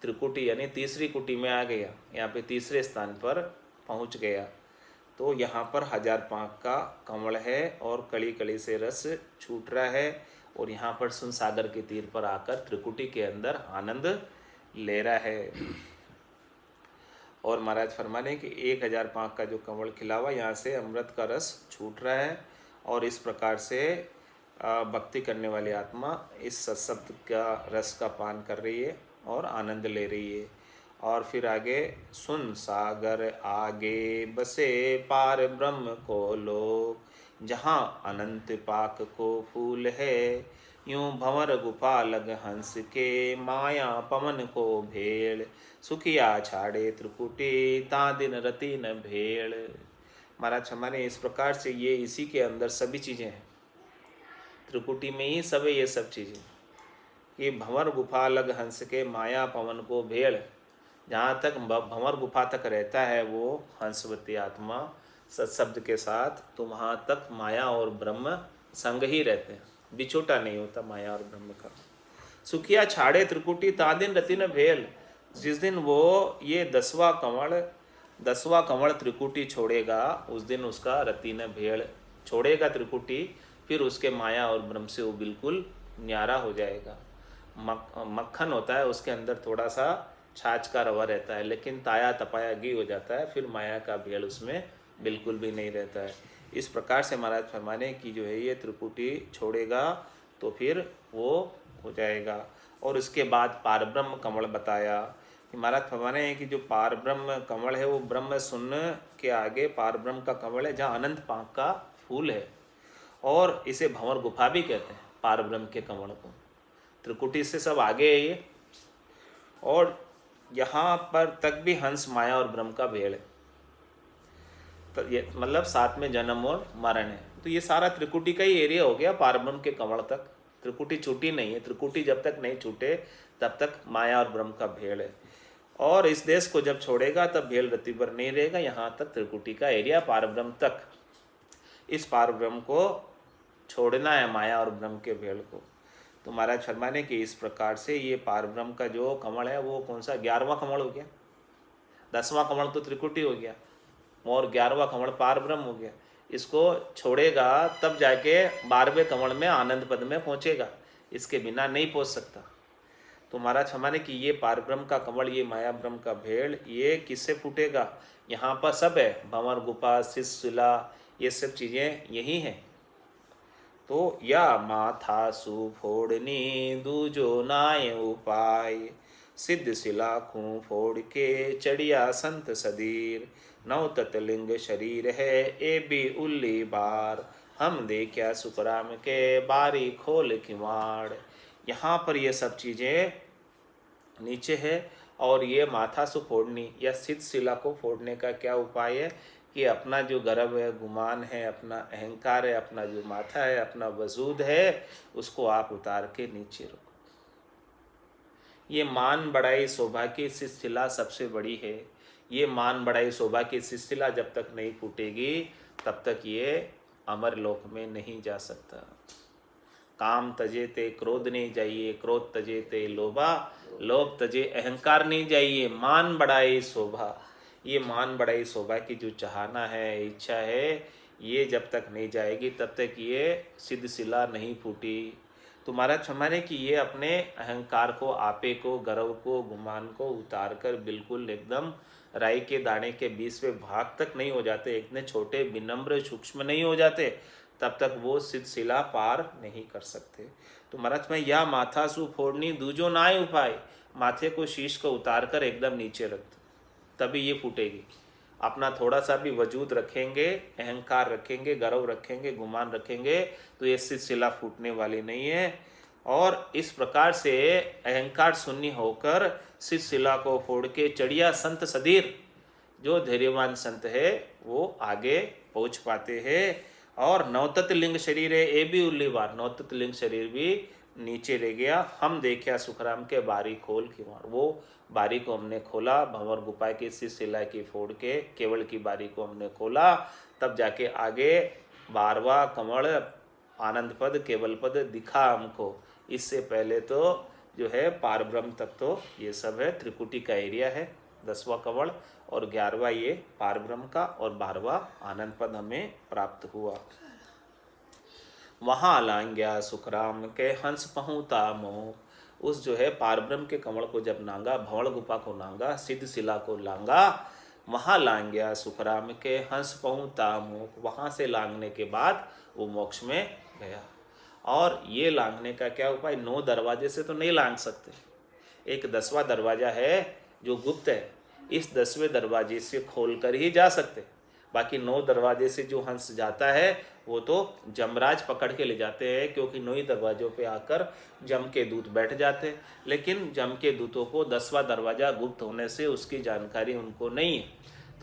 त्रिकुटी यानी तीसरी कुटी में आ गया। यहाँ पे तीसरे स्थान पर पहुँच गया। तो यहाँ पर 1000 पाँख का कमल है और कली कली से रस छूट रहा है। और यहाँ पर सुन सागर के तीर पर आकर त्रिकुटी के अंदर आनंद ले रहा है। और महाराज फरमाने कि 1000 पाँख का जो कमल खिला हुआ, यहाँ से अमृत का रस छूट रहा है। और इस प्रकार से भक्ति करने वाली आत्मा इस सत्सप्त का रस का पान कर रही है और आनंद ले रही है। और फिर आगे, सुन सागर आगे बसे पार ब्रह्म को लोक, जहाँ अनंत पाक को फूल है। यूं भंवर गुफा लग हंस के, माया पवन को भेड़। सुखिया छाड़े त्रिकुटी, ता दिन रति न भेड़। महाराज हमारे इस प्रकार से ये इसी के अंदर सभी चीज़ें हैं, त्रिकुटी में ही सब है ये सब चीज़ें। ये भंवर गुफा लग हंस के माया पवन को भेड़, जहाँ तक भंवर गुफा तक रहता है वो हंसवती आत्मा सत्शब्द के साथ, तो वहाँ तक माया और ब्रह्म संग ही रहते हैं, बिछोटा नहीं होता माया और ब्रह्म का। सुखिया छाड़े त्रिकुटी तादिन रति न भेल, जिस दिन वो ये 10वां कंवड़ त्रिकुटी छोड़ेगा उस दिन उसका रति न भेड़ छोड़ेगा त्रिकुटी, फिर उसके माया और ब्रह्म से वो बिल्कुल न्यारा हो जाएगा। मक्खन होता है उसके अंदर थोड़ा सा छाछ का रवा रहता है, लेकिन ताया तपाया घी हो जाता है, फिर माया का भेड़ उसमें बिल्कुल भी नहीं रहता है। इस प्रकार से महाराज फरमाने की जो है ये त्रिकुटी छोड़ेगा तो फिर वो हो जाएगा। और उसके बाद पारब्रह्म कमल बताया कि महाराज फरमाने हैं कि जो पारब्रह्म कमल है वो ब्रह्म शून्य के आगे पारब्रह्म का कमल है, जहाँ अनंत पाक का फूल है, और इसे भंवर गुफा भी कहते हैं पारब्रह्म के कमल को। त्रिकुटी से सब आगे है ये, और यहाँ पर तक भी हंस माया और ब्रह्म का भेड़ है, तो ये मतलब साथ में जन्म और मरण है। तो ये सारा त्रिकुटी का ही एरिया हो गया पारब्रह्म के कमल तक। त्रिकुटी छूटी नहीं है, त्रिकुटी जब तक नहीं छूटे तब तक माया और ब्रह्म का भेड़ है, और इस देश को जब छोड़ेगा तब भेड़ रति पर नहीं रहेगा, यहाँ तक त्रिकुटी का एरिया पारब्रह्म तक। इस पारब्रह्म को छोड़ना है माया और ब्रह्म के भेड़ को। तो महाराज फरमाने कि इस प्रकार से ये पारब्रह्म का जो कमल है वो कौन सा 11वां कमल हो गया, 10वां कमल तो त्रिकुटी हो गया और 11वां कमल पारब्रह्म हो गया। इसको छोड़ेगा तब जाके 12वें कमल में आनंद पद में पहुंचेगा, इसके बिना नहीं पहुंच सकता। तो महाराज हमारे कि ये पारब्रह्म का कमल, ये माया ब्रह्म का भेड़, ये किससे फूटेगा? यहाँ पर सब है, भंवर गुफा शिला ये सब चीज़ें यही हैं। तो या माथा सुफोड़नी दूजो नाय उपाय, सिद्ध शिला खूं फोड़ के चढ़िया संत सदीर, नौ तत्लिंग शरीर है ए भी उल्ली बार, हम देखा सुखराम के बारी खोल किवाड़। यहाँ पर ये सब चीज़ें नीचे है, और ये माथा से फोड़नी या सिद्ध शिला को फोड़ने का क्या उपाय है कि अपना जो गर्व है, गुमान है, अपना अहंकार है, अपना जो माथा है, अपना वजूद है, उसको आप उतार के नीचे रखो। ये मान बढ़ाई शोभा की शिला सबसे बड़ी है। ये मान बढ़ाई शोभा की शिला जब तक नहीं फूटेगी तब तक ये अमर लोक में नहीं जा सकता। काम तजे ते क्रोध नहीं जाइए, क्रोध तजे ते लोभा, लोभ तजे अहंकार नहीं जाइए, मान बढ़ाई शोभा। ये मान बढ़ाई शोभा की जो चाहना है, इच्छा है, ये जब तक नहीं जाएगी तब तक ये सिद्ध शिला नहीं फूटी। तो महाराज हमारे कि ये अपने अहंकार को, आपे को, गर्व को, गुमान को उतार कर बिल्कुल एकदम राई के दाने के 20वें भाग तक नहीं हो जाते, इतने छोटे विनम्र सूक्ष्म नहीं हो जाते, तब तक वो सिद्ध शिला पार नहीं कर सकते। तो महाराज में या माथा सु फोड़नी दूजो नाय उपाय, माथे को शीश को उतार कर एकदम नीचे रख दो, तभी ये फूटेगी। अपना थोड़ा सा भी वजूद रखेंगे, अहंकार रखेंगे, गर्व रखेंगे, गुमान रखेंगे, तो ये सिद्ध शिला फूटने वाली नहीं है। और इस प्रकार से अहंकार शून्य होकर सिद्ध शिला को फोड़ के चढ़िया संत सदीर, जो धैर्यवान संत है वो आगे पहुँच पाते हैं। और नवतत लिंग शरीर है ए भी उल्लीबार, नवतत लिंग शरीर भी नीचे रह गया। हम देखा सुखराम के बारी खोल की मार, वो बारी को हमने खोला, भंवर गुफा की शिला की फोड़ के केवल की बारी को हमने खोला, तब जाके आगे 12वां कमल आनंद पद केवल पद दिखा हमको। इससे पहले तो जो है पारब्रह्म तक तो ये सब है, त्रिकुटी का एरिया है, 10वां कमल और 11वां ये पारब्रह्म का, और 12वां आनंद पद हमें प्राप्त हुआ। वहाँ लांग्या सुखराम के हंस पहुँता मोह, उस जो है पारब्रह्म के कमल को जब नांगा, भंवर गुफा को नांगा, सिद्ध शिला को लांगा, वहाँ लांग्या सुखराम के हंस पहुँता मोह, वहाँ से लांगने के बाद वो मोक्ष में गया। और ये लांगने का क्या उपाय? 9 दरवाजे से तो नहीं लांग सकते, एक 10वां दरवाजा है जो गुप्त है, इस 10वें दरवाजे से खोल कर ही जा सकते। बाकी 9 दरवाजे से जो हंस जाता है वो तो जमराज पकड़ के ले जाते हैं, क्योंकि 9 ही दरवाजों पे आकर जम के दूत बैठ जाते हैं। लेकिन जम के दूतों को 10वां दरवाज़ा गुप्त होने से उसकी जानकारी उनको नहीं है,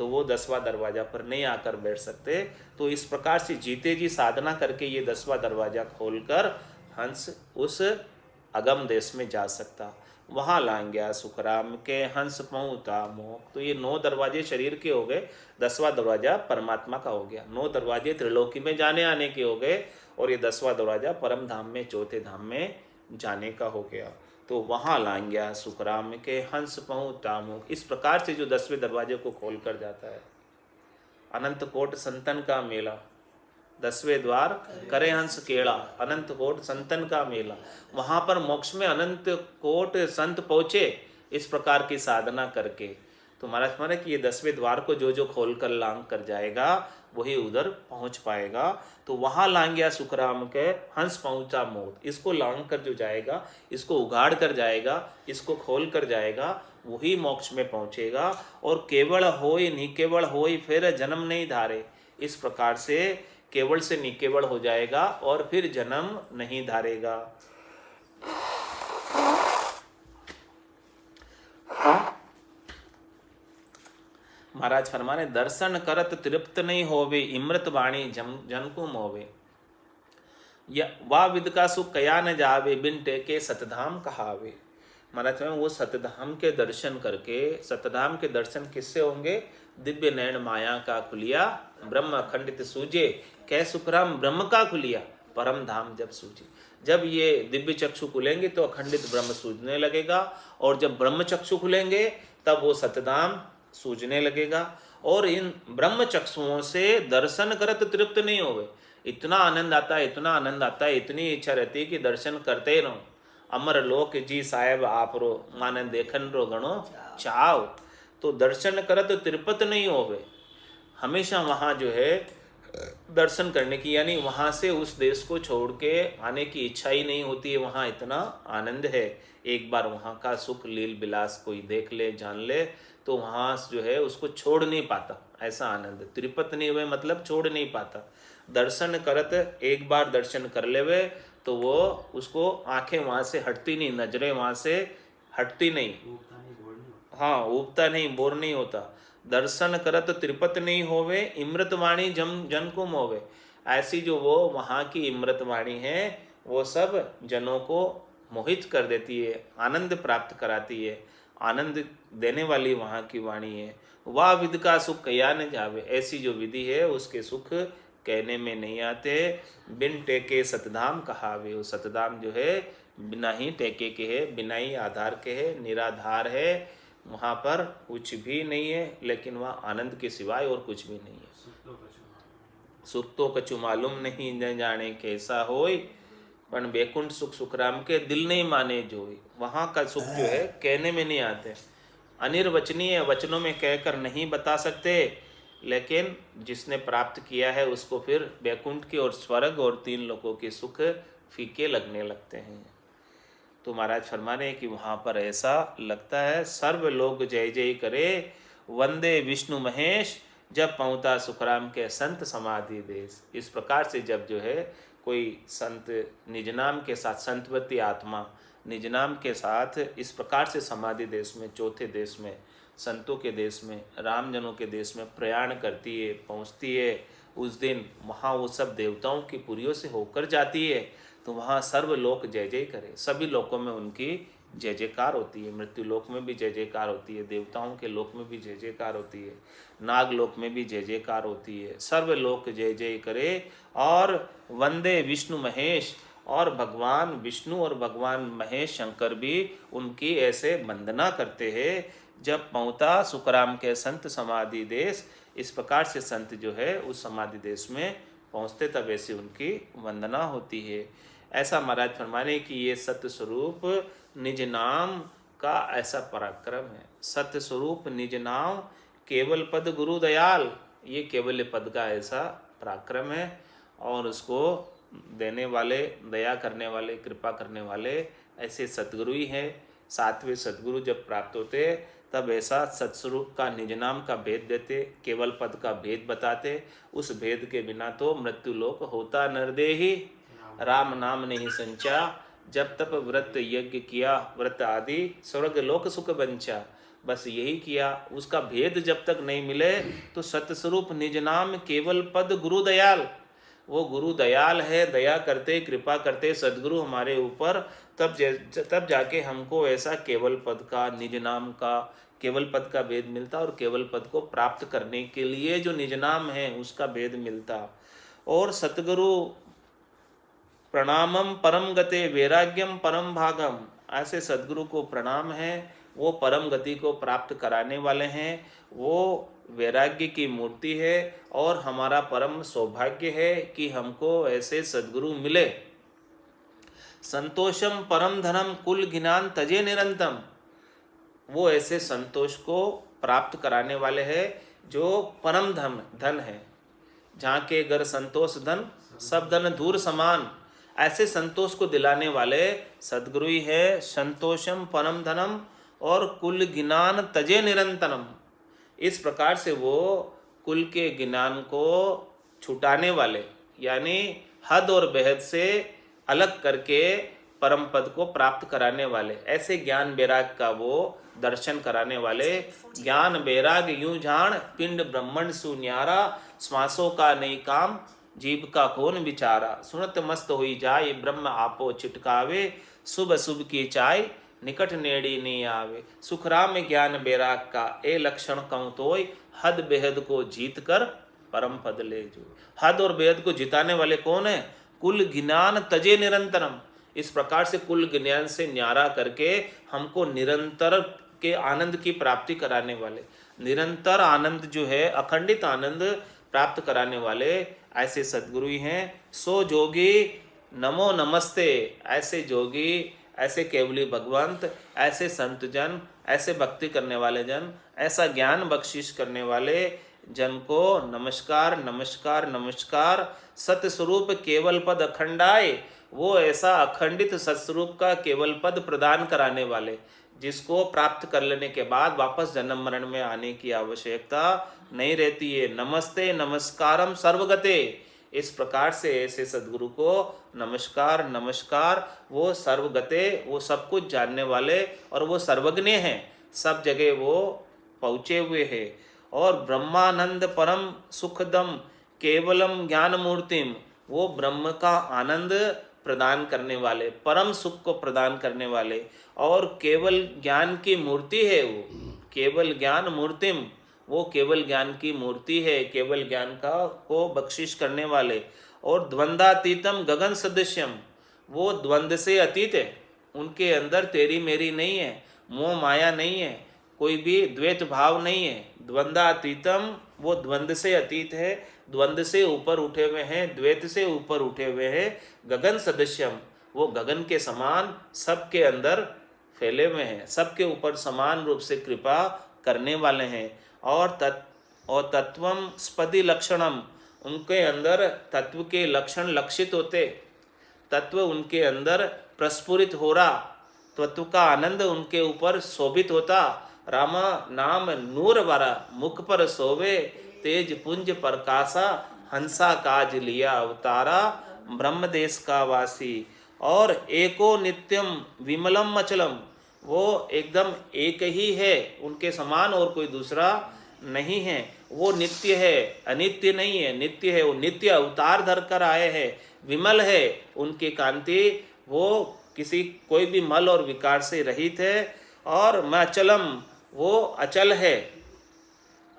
तो वो 10वां दरवाजा पर नहीं आकर बैठ सकते। तो इस प्रकार से जीते जी साधना करके ये 10वां दरवाजा खोलकर हंस उस अगम देश में जा सकता। वहाँ लांग गया सुखराम के हंस पहुँचा मोक्ष। तो ये 9 दरवाजे शरीर के हो गए, 10वां दरवाजा परमात्मा का हो गया। 9 दरवाजे त्रिलोकी में जाने आने के हो गए और ये 10वां दरवाजा परम धाम में, चौथे धाम में जाने का हो गया। तो वहाँ लांग गया सुखराम के हंस पहुँचा मोक्ष। इस प्रकार से जो 10वें दरवाजे को खोल कर जाता है। अनंत कोट संतन का मेला, 10वें द्वार करे हंस केड़ा, अनंत कोट संतन का मेला। वहाँ पर मोक्ष में अनंत कोट संत पहुँचे इस प्रकार की साधना करके। तो महाराज माने कि ये 10वें द्वार को जो जो खोल कर लांग कर जाएगा वही उधर पहुँच पाएगा। तो वहाँ लांग गया सुखराम के हंस पहुँचा मोक्ष। इसको लांग कर जो जाएगा, इसको उगाड़ कर जाएगा, इसको खोल कर जाएगा, वही मोक्ष में पहुँचेगा। और केवल होय निकेवल होय फिर जन्म नहीं धारे। इस प्रकार से केवल से निकेवल हो जाएगा और फिर जन्म नहीं धारेगा। महाराज फरमाने दर्शन करत तृप्त नहीं होवे, इमृत वाणी जन को मोवे। वा विद का सुख कया न जावे, बिन टेके सतधाम कहावे। महाराज वो सतधाम के दर्शन करके, सतधाम के दर्शन किससे होंगे? दिव्य नयन माया का खुलिया, ब्रह्म अखंडित सूझे, कै सुखराम ब्रह्म का खुलिया, परम धाम जब सूझे। जब ये दिव्य चक्षु खुलेंगे तो अखंडित ब्रह्म सूझने लगेगा, और जब ब्रह्म चक्षु खुलेंगे तब वो सतधाम सूझने लगेगा। और इन ब्रह्म चक्षुओं से दर्शन करत तृप्त नहीं होवे। इतना आनंद आता है, इतना आनंद आता है, इतनी इच्छा रहती है कि दर्शन करते ही रहो। अमर लोक जी साहेब आप रो, माने देखन रो गणो चाव। तो दर्शन करत तृप्त नहीं होवे, हमेशा वहाँ जो है दर्शन करने की, यानी वहाँ से उस देश को छोड़ के आने की इच्छा ही नहीं होती है। वहाँ इतना आनंद है, एक बार वहाँ का सुख लील विलास कोई देख ले जान ले तो वहाँ जो है उसको छोड़ नहीं पाता। ऐसा आनंद त्रिपत नहीं हुए मतलब छोड़ नहीं पाता। दर्शन करत एक बार दर्शन कर लेवे तो वो उसको आंखें वहाँ से हटती नहीं, नजरें वहाँ से हटती नहीं, हाँ उबता नहीं, बोर नहीं होता। दर्शन करत त्रिपत नहीं होवे, इमृत वाणी जन को मोवे। ऐसी जो वो वहाँ की इमृत वाणी है वो सब जनों को मोहित कर देती है, आनंद प्राप्त कराती है, आनंद देने वाली वहाँ की वाणी है। वाह विद का सुख कया न जावे। ऐसी जो विधि है उसके सुख कहने में नहीं आते। बिन टेके सतधाम कहावे। वो सतधाम जो है बिना ही टेके के है, बिना ही आधार के है, निराधार है। वहाँ पर कुछ भी नहीं है, लेकिन वहाँ आनंद के सिवाय और कुछ भी नहीं है। सुख तो कछु मालूम नहीं, न जाने कैसा होय, पण बैकुंठ सुख सुखराम के दिल नहीं माने जोई। वहाँ का सुख जो है कहने में नहीं आते, अनिर्वचनीय, वचनों में कहकर नहीं बता सकते। लेकिन जिसने प्राप्त किया है उसको फिर बैकुंठ के और स्वर्ग और 3 लोकों के सुख फीके लगने लगते हैं। तो महाराज फरमाने कि वहाँ पर ऐसा लगता है, सर्व लोग जय जय करे, वंदे विष्णु महेश, जब पहुँचा सुखराम के संत समाधि देश। इस प्रकार से जब जो है कोई संत निज नाम के साथ, संतवती आत्मा निज नाम के साथ इस प्रकार से समाधि देश में, चौथे देश में, संतों के देश में, रामजनों के देश में प्रयाण करती है, पहुँचती है, उस दिन वहाँ वो सब देवताओं की पुरियों से होकर जाती है। तो वहाँ सर्व लोक जय जय करे, सभी लोकों में उनकी जय जयकार होती है। मृत्यु लोक में भी जय जयकार होती है, देवताओं के लोक में भी जय जयकार होती है, नाग लोक में भी जय जयकार होती है। सर्व लोक जय जय करे। और वंदे विष्णु महेश, और भगवान विष्णु और भगवान महेश शंकर भी उनकी ऐसे वंदना करते हैं। जब पहुँचा सुखराम के संत समाधि देश, इस प्रकार से संत जो है उस समाधि देश में पहुँचते तब ऐसी उनकी वंदना होती है। ऐसा महाराज फरमाने कि ये सत्य स्वरूप निज नाम का ऐसा पराक्रम है। सत्य स्वरूप निज नाम केवल पद गुरु दयाल, ये केवल पद का ऐसा पराक्रम है। और उसको देने वाले, दया करने वाले, कृपा करने वाले ऐसे सतगुरु ही हैं। 7वें सतगुरु जब प्राप्त होते तब ऐसा सत्स्वरूप का निज नाम का भेद देते, केवल पद का भेद बताते। उस भेद के बिना तो मृत्यु लोक होता नरदेही, राम नाम नहीं संचा, जब तप व्रत यज्ञ किया व्रत आदि, स्वर्ग लोक सुख बंचा। बस यही किया। उसका भेद जब तक नहीं मिले तो सतस्वरूप निज नाम केवल पद गुरु दयाल, वो गुरु दयाल है, दया करते कृपा करते सदगुरु हमारे ऊपर, तब जाके हमको ऐसा केवल पद का, निज नाम का, केवल पद का भेद मिलता, और केवल पद को प्राप्त करने के लिए जो निज नाम है उसका भेद मिलता। और सतगुरु प्रणामम परम गते वैराग्यम परम भागम, ऐसे सदगुरु को प्रणाम है, वो परम गति को प्राप्त कराने वाले हैं, वो वैराग्य की मूर्ति है, और हमारा परम सौभाग्य है कि हमको ऐसे सदगुरु मिले। संतोषम परम धनम कुल ज्ञान तजे निरंतम, वो ऐसे संतोष को प्राप्त कराने वाले हैं जो परम धन है। जहाँ के घर संतोष धन सब धन दूर समान, ऐसे संतोष को दिलाने वाले सदगुरु ही है। संतोषम परम धनम और कुल ज्ञान तजे निरंतरम, इस प्रकार से वो कुल के ज्ञान को छुटाने वाले, यानी हद और बेहद से अलग करके परम पद को प्राप्त कराने वाले, ऐसे ज्ञान वैराग का वो दर्शन कराने वाले। ज्ञान वैराग यूं जान पिंड ब्रह्मण सुन्यारा, श्वासों का नहीं काम जीव का कौन विचारा, सुनत मस्त हुई जाए ब्रह्म आपो चिटकावे, शुभ शुभ की चाय निकट नेड़ी नहीं आवे। सुखराम ज्ञान वैराग का ए लक्षण कहूँ तोय, हद बेहद को जीत कर परम पद ले जो। हद और बेहद को जिताने वाले कौन है? कुल ज्ञान तजे निरंतरम, इस प्रकार से कुल ज्ञान से न्यारा करके हमको निरंतर के आनंद की प्राप्ति कराने वाले, निरंतर आनंद जो है अखंडित आनंद प्राप्त कराने वाले ऐसे सदगुरु ही हैं। सो जोगी नमो नमस्ते, ऐसे जोगी, ऐसे केवली भगवंत, ऐसे संत जन, ऐसे भक्ति करने वाले जन, ऐसा ज्ञान बख्शिश करने वाले जन को नमस्कार नमस्कार नमस्कार। सतस्वरूप केवल पद अखंडाए, वो ऐसा अखंडित सतस्वरूप का केवल पद प्रदान कराने वाले, जिसको प्राप्त कर लेने के बाद वापस जन्म मरण में आने की आवश्यकता नहीं रहती है। नमस्ते नमस्कारम सर्वगते, इस प्रकार से ऐसे सदगुरु को नमस्कार नमस्कार। वो सर्वगते, वो सब कुछ जानने वाले और वो सर्वज्ञ हैं, सब जगह वो पहुँचे हुए हैं। और ब्रह्मानंद परम सुखदम केवलम ज्ञान मूर्तिम, वो ब्रह्म का आनंद प्रदान करने वाले, परम सुख को प्रदान करने वाले, और केवल ज्ञान की मूर्ति है वो, केवल ज्ञान मूर्तिम, वो केवल ज्ञान की मूर्ति है, केवल ज्ञान का को बख्शिश करने वाले। और द्वंद्वातीतम गगन सदृश्यम, वो द्वंद्व से अतीत है, उनके अंदर तेरी मेरी नहीं है, मोह माया नहीं है, कोई भी द्वैत भाव नहीं है। द्वंद्वातीतम, वो द्वंद्व से अतीत है, द्वंद्व से ऊपर उठे हुए हैं, द्वैत से ऊपर उठे हुए हैं। गगन सदृश्यम, वो गगन के समान सबके अंदर फैले हुए हैं, सबके ऊपर समान रूप से कृपा करने वाले हैं। और तत्वम स्पति लक्षणम, उनके अंदर तत्व के लक्षण लक्षित होते, तत्व उनके अंदर प्रस्फुरित हो रहा, तत्व का आनंद उनके ऊपर शोभित होता। रामा नाम नूर वारा, मुख पर सोवे तेज पुंज प्रकाशा, हंसा काज लिया अवतारा, ब्रह्म देश का वासी। और एको नित्यम विमलम अचलम, वो एकदम एक ही है, उनके समान और कोई दूसरा नहीं है। वो नित्य है, अनित्य नहीं है, नित्य है। वो नित्य अवतार धर कर आए हैं, विमल है उनकी कांति, वो किसी कोई भी मल और विकार से रहित है। और मैं अचलम, वो अचल है,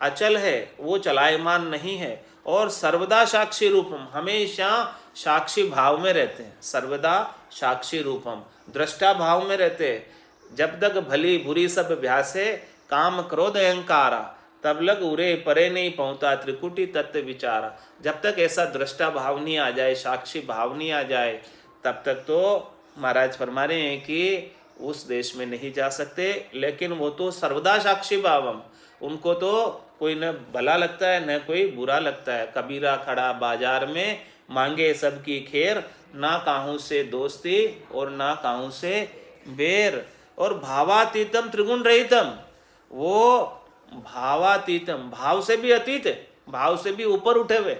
अचल है, वो चलायमान नहीं है। और सर्वदा साक्षी रूपम, हमेशा साक्षी भाव में रहते हैं, सर्वदा साक्षी रूपम, दृष्टा भाव में रहते हैं। जब तक भली बुरी सब अभ्यासे, काम क्रोध अहंकारा, तब लग उरे परे नहीं पहुँचा त्रिकुटी तत्व विचारा। जब तक ऐसा दृष्टा भाव नहीं आ जाए, साक्षी भाव नहीं आ जाए, तब तक तो महाराज फरमा रहे हैं कि उस देश में नहीं जा सकते। लेकिन वो तो सर्वदा साक्षी भावम, उनको तो कोई न भला लगता है न कोई बुरा लगता है। कबीरा खड़ा बाजार में, मांगे सबकी खैर, ना काहू से दोस्ती और ना काहू से बेर। और भावातीतम त्रिगुण रहितम, वो भावातीतम, भाव से भी अतीत है, भाव से भी ऊपर उठे हुए,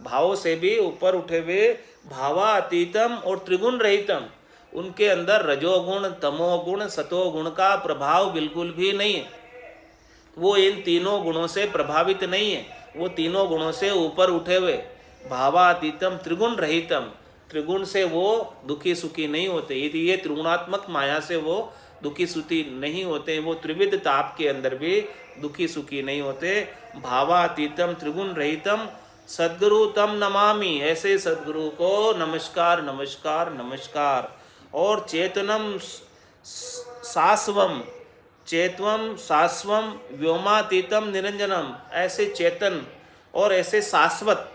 भावों से भी ऊपर उठे हुए, भावातीतम और त्रिगुण रहितम। उनके अंदर रजोगुण तमोगुण सतोगुण का प्रभाव बिल्कुल भी नहीं है, वो इन तीनों गुणों से प्रभावित नहीं है, वो तीनों गुणों से ऊपर उठे हुए, भावातीतम त्रिगुण रहितम, त्रिगुण से वो दुखी सुखी नहीं होते, ये त्रिगुणात्मक माया से वो दुखी सुखी नहीं होते, वो त्रिविध ताप के अंदर भी दुखी सुखी नहीं होते। भावातीतम त्रिगुण रहितम सद्गुरु तम नमामि, ऐसे सद्गुरु को नमस्कार नमस्कार नमस्कार। और चेतनम सास्वम, चेतवम सास्वम व्योमातीतम निरंजनम, ऐसे चेतन और ऐसे शाश्वत,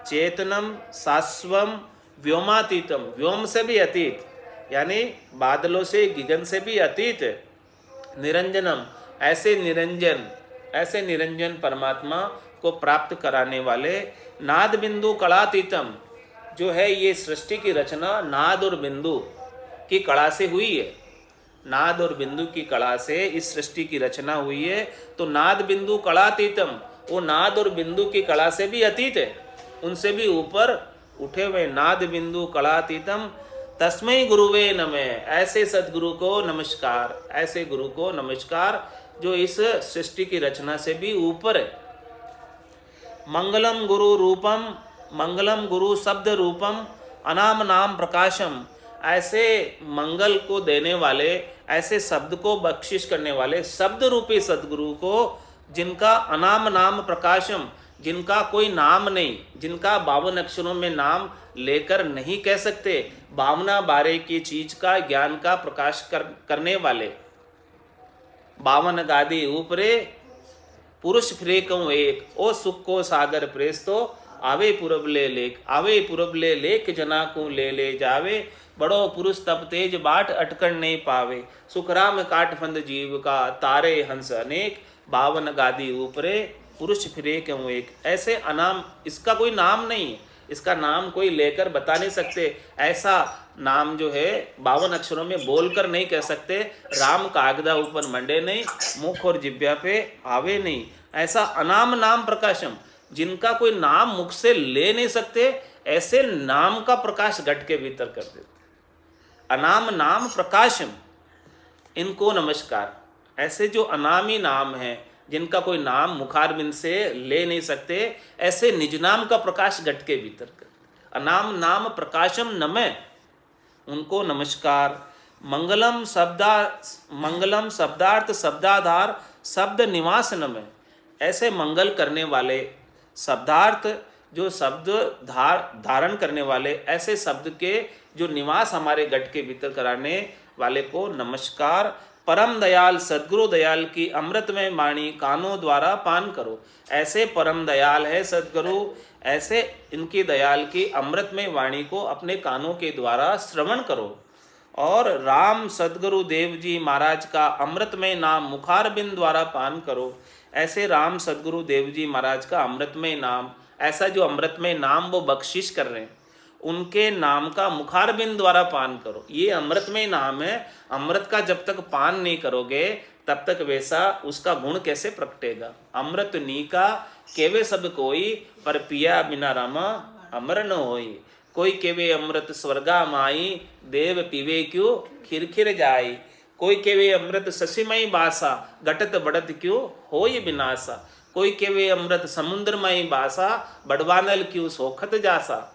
चेतनम शाश्वम व्योमातीतम, व्योम से भी अतीत यानी बादलों से गगन से भी अतीत, निरंजनम ऐसे निरंजन, ऐसे निरंजन परमात्मा को प्राप्त कराने वाले, नाद बिंदु कलातीतम, जो है ये सृष्टि की रचना नाद और बिंदु की कला से हुई है, नाद और बिंदु की कला से इस सृष्टि की रचना हुई है। तो नाद बिंदु कलातीतम, वो नाद और बिंदु की कला से भी अतीत है, उनसे भी ऊपर उठे हुए, नाद बिंदु कलातीतम तस्मै गुरुवे नमः, ऐसे सद्गुरु को नमस्कार, ऐसे गुरु को नमस्कार जो इस सृष्टि की रचना से भी ऊपर है। मंगलम गुरु रूपम, मंगलम गुरु शब्द रूपम अनाम नाम प्रकाशम, ऐसे मंगल को देने वाले, ऐसे शब्द को बख्शिश करने वाले शब्द रूपी सद्गुरु को, जिनका अनाम नाम प्रकाशम, जिनका कोई नाम नहीं, जिनका 52 अक्षरों में नाम लेकर नहीं कह सकते, 52 बारे की चीज का ज्ञान का प्रकाश करने वाले, 52 गादी ऊपरे पुरुष फिरे कहूँ एक, ओ सुख को सागर प्रेस तो आवे पुरबले लेख, आवे पुरबले लेख जना को ले जावे, बड़ो पुरुष तप तेज बाट अटकन नहीं पावे, सुखराम काट फंद जीव का तारे हंस अनेक, 52 गादी ऊपरे पुरुष फिरे क्यों एक, ऐसे अनाम, इसका कोई नाम नहीं है, इसका नाम कोई लेकर बता नहीं सकते, ऐसा नाम जो है 52 अक्षरों में बोलकर नहीं कह सकते, राम कागदा ऊपर मंडे नहीं, मुख और जिब्या पे आवे नहीं, ऐसा अनाम नाम प्रकाशम, जिनका कोई नाम मुख से ले नहीं सकते, ऐसे नाम का प्रकाश घट के भीतर कर देते, अनाम नाम प्रकाशम, इनको नमस्कार। ऐसे जो अनामी नाम है, जिनका कोई नाम मुखारबिंद से ले नहीं सकते, ऐसे निज नाम का प्रकाश घट के भीतर कर, अनाम नाम प्रकाशम नमः, उनको नमस्कार। मंगलम शब्दार्थ शब्दाधार शब्द निवास नमः, ऐसे मंगल करने वाले शब्दार्थ, जो शब्द धारण करने वाले, ऐसे शब्द के जो निवास हमारे घट के भीतर कराने वाले को नमस्कार। परम दयाल सद्गुरु दयाल की अमृतमय वाणी कानों द्वारा पान करो, ऐसे परम दयाल है सद्गुरु, ऐसे इनकी दयाल की अमृतमय वाणी को अपने कानों के द्वारा श्रवण करो। और राम सद्गुरु देव जी महाराज का अमृतमय नाम मुखारबिंद द्वारा पान करो, ऐसे राम सद्गुरु देव जी महाराज का अमृतमय नाम, ऐसा जो अमृतमय नाम वो बख्शिश कर रहे हैं, उनके नाम का मुखारबिंद द्वारा पान करो। ये अमृतमय नाम है, अमृत का जब तक पान नहीं करोगे तब तक वैसा उसका गुण कैसे प्रकटेगा। अमृत नीका केवे सब कोई, पर पिया बिना रामा अमर न होई, कोई केवे अमृत स्वर्गा माई, देव पीवे क्यों खिरखिर जाई, कोई केवे अमृत शशिमयी बासा, घटत बढ़त क्यों होई विनाशा, कोई केवे अमृत समुद्रमयी बासा, बड़वानल क्यों सोखत जासा,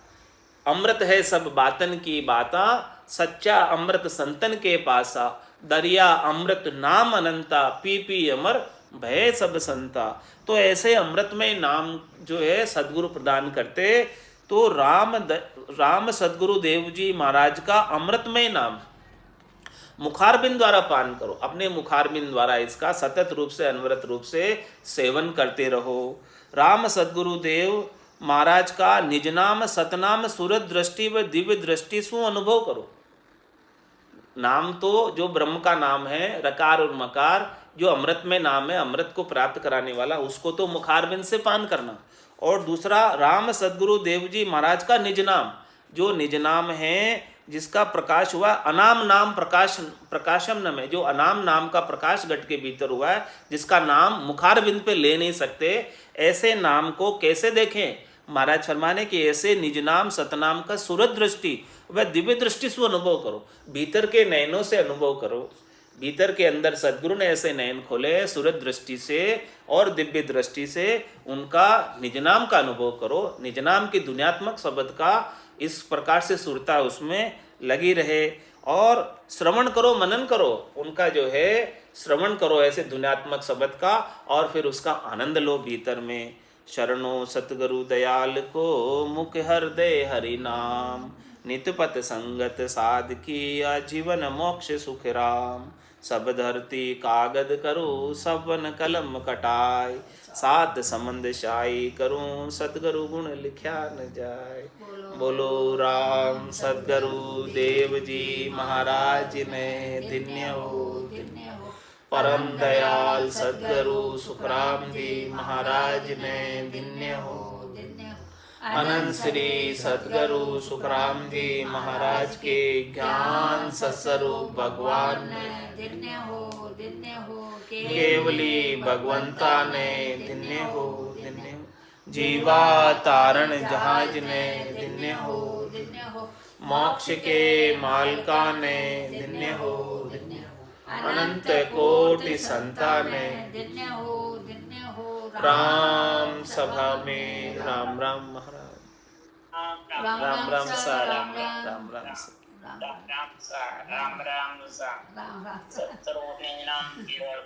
अमृत है सब बातन की बाता, सच्चा अमृत संतन के पासा, दरिया अमृत नाम अनंता, पी पी अमर भय सब संता। तो ऐसे अमृतमय नाम जो है सद्गुरु प्रदान करते, तो राम सद्गुरु देव जी महाराज का अमृतमय नाम मुखारबिंद द्वारा पान करो, अपने मुखारबिंद द्वारा इसका सतत रूप से अनवरत रूप से सेवन करते रहो। राम सद्गुरु देव महाराज का निज नाम सतनाम सूरत दृष्टि व दिव्य दृष्टि सु अनुभव करो। नाम तो जो ब्रह्म का नाम है, रकार और मकार, जो अमृत में नाम है, अमृत को प्राप्त कराने वाला, उसको तो मुखारबिंद से पान करना। और दूसरा राम सद्गुरु देव जी महाराज का निज नाम, जो निज नाम है, जिसका प्रकाश हुआ अनाम नाम प्रकाशम नम है, जो अनाम नाम का प्रकाश घट के भीतर हुआ है, जिसका नाम मुखारबिंद पे ले नहीं सकते, ऐसे नाम को कैसे देखें। महाराज फरमाने कि ऐसे निज नाम सतनाम का सूरत दृष्टि व दिव्य दृष्टि से अनुभव करो, भीतर के नयनों से अनुभव करो। भीतर के अंदर सदगुरु ने ऐसे नयन खोले सूरज दृष्टि से और दिव्य दृष्टि से उनका निज नाम का अनुभव करो, निज नाम की दुनियात्मक शब्द का इस प्रकार से सुरता उसमें लगी रहे और श्रवण करो, मनन करो, उनका जो है श्रवण करो ऐसे दुनियात्मक शब्द का और फिर उसका आनंद लो भीतर में। शरणो सतगुरु दयाल को मुख हृदय हरि नाम, नितपत संगत साध की आजीवन मोक्ष सुख राम। सब धरती कागद करो सबन कलम कटाय, सात समंद शाही करूं सतगुरु गुण लिख्या न जाय। बोलो राम सतगुरु देव जी महाराज ने धन्य हो, परम दयाल सतगुरु सुखराम जी महाराज ने धन्य हो। अनंत श्री सतगुरु सुखराम जी महाराज के ज्ञान सत्स्वरूप भगवान ने धन्य हो, केवली भगवंता ने धन्य हो, धन्य हो। जीवा तारण जहाज ने धन्य हो, मोक्ष के मालका ने धन्य हो, अनंत कोटि संता ने धन्य हो। राम सभा में राम राम महाराज, राम राम सा राम राम राम सा राम राम सा सत्सर्वज्ञानां केवल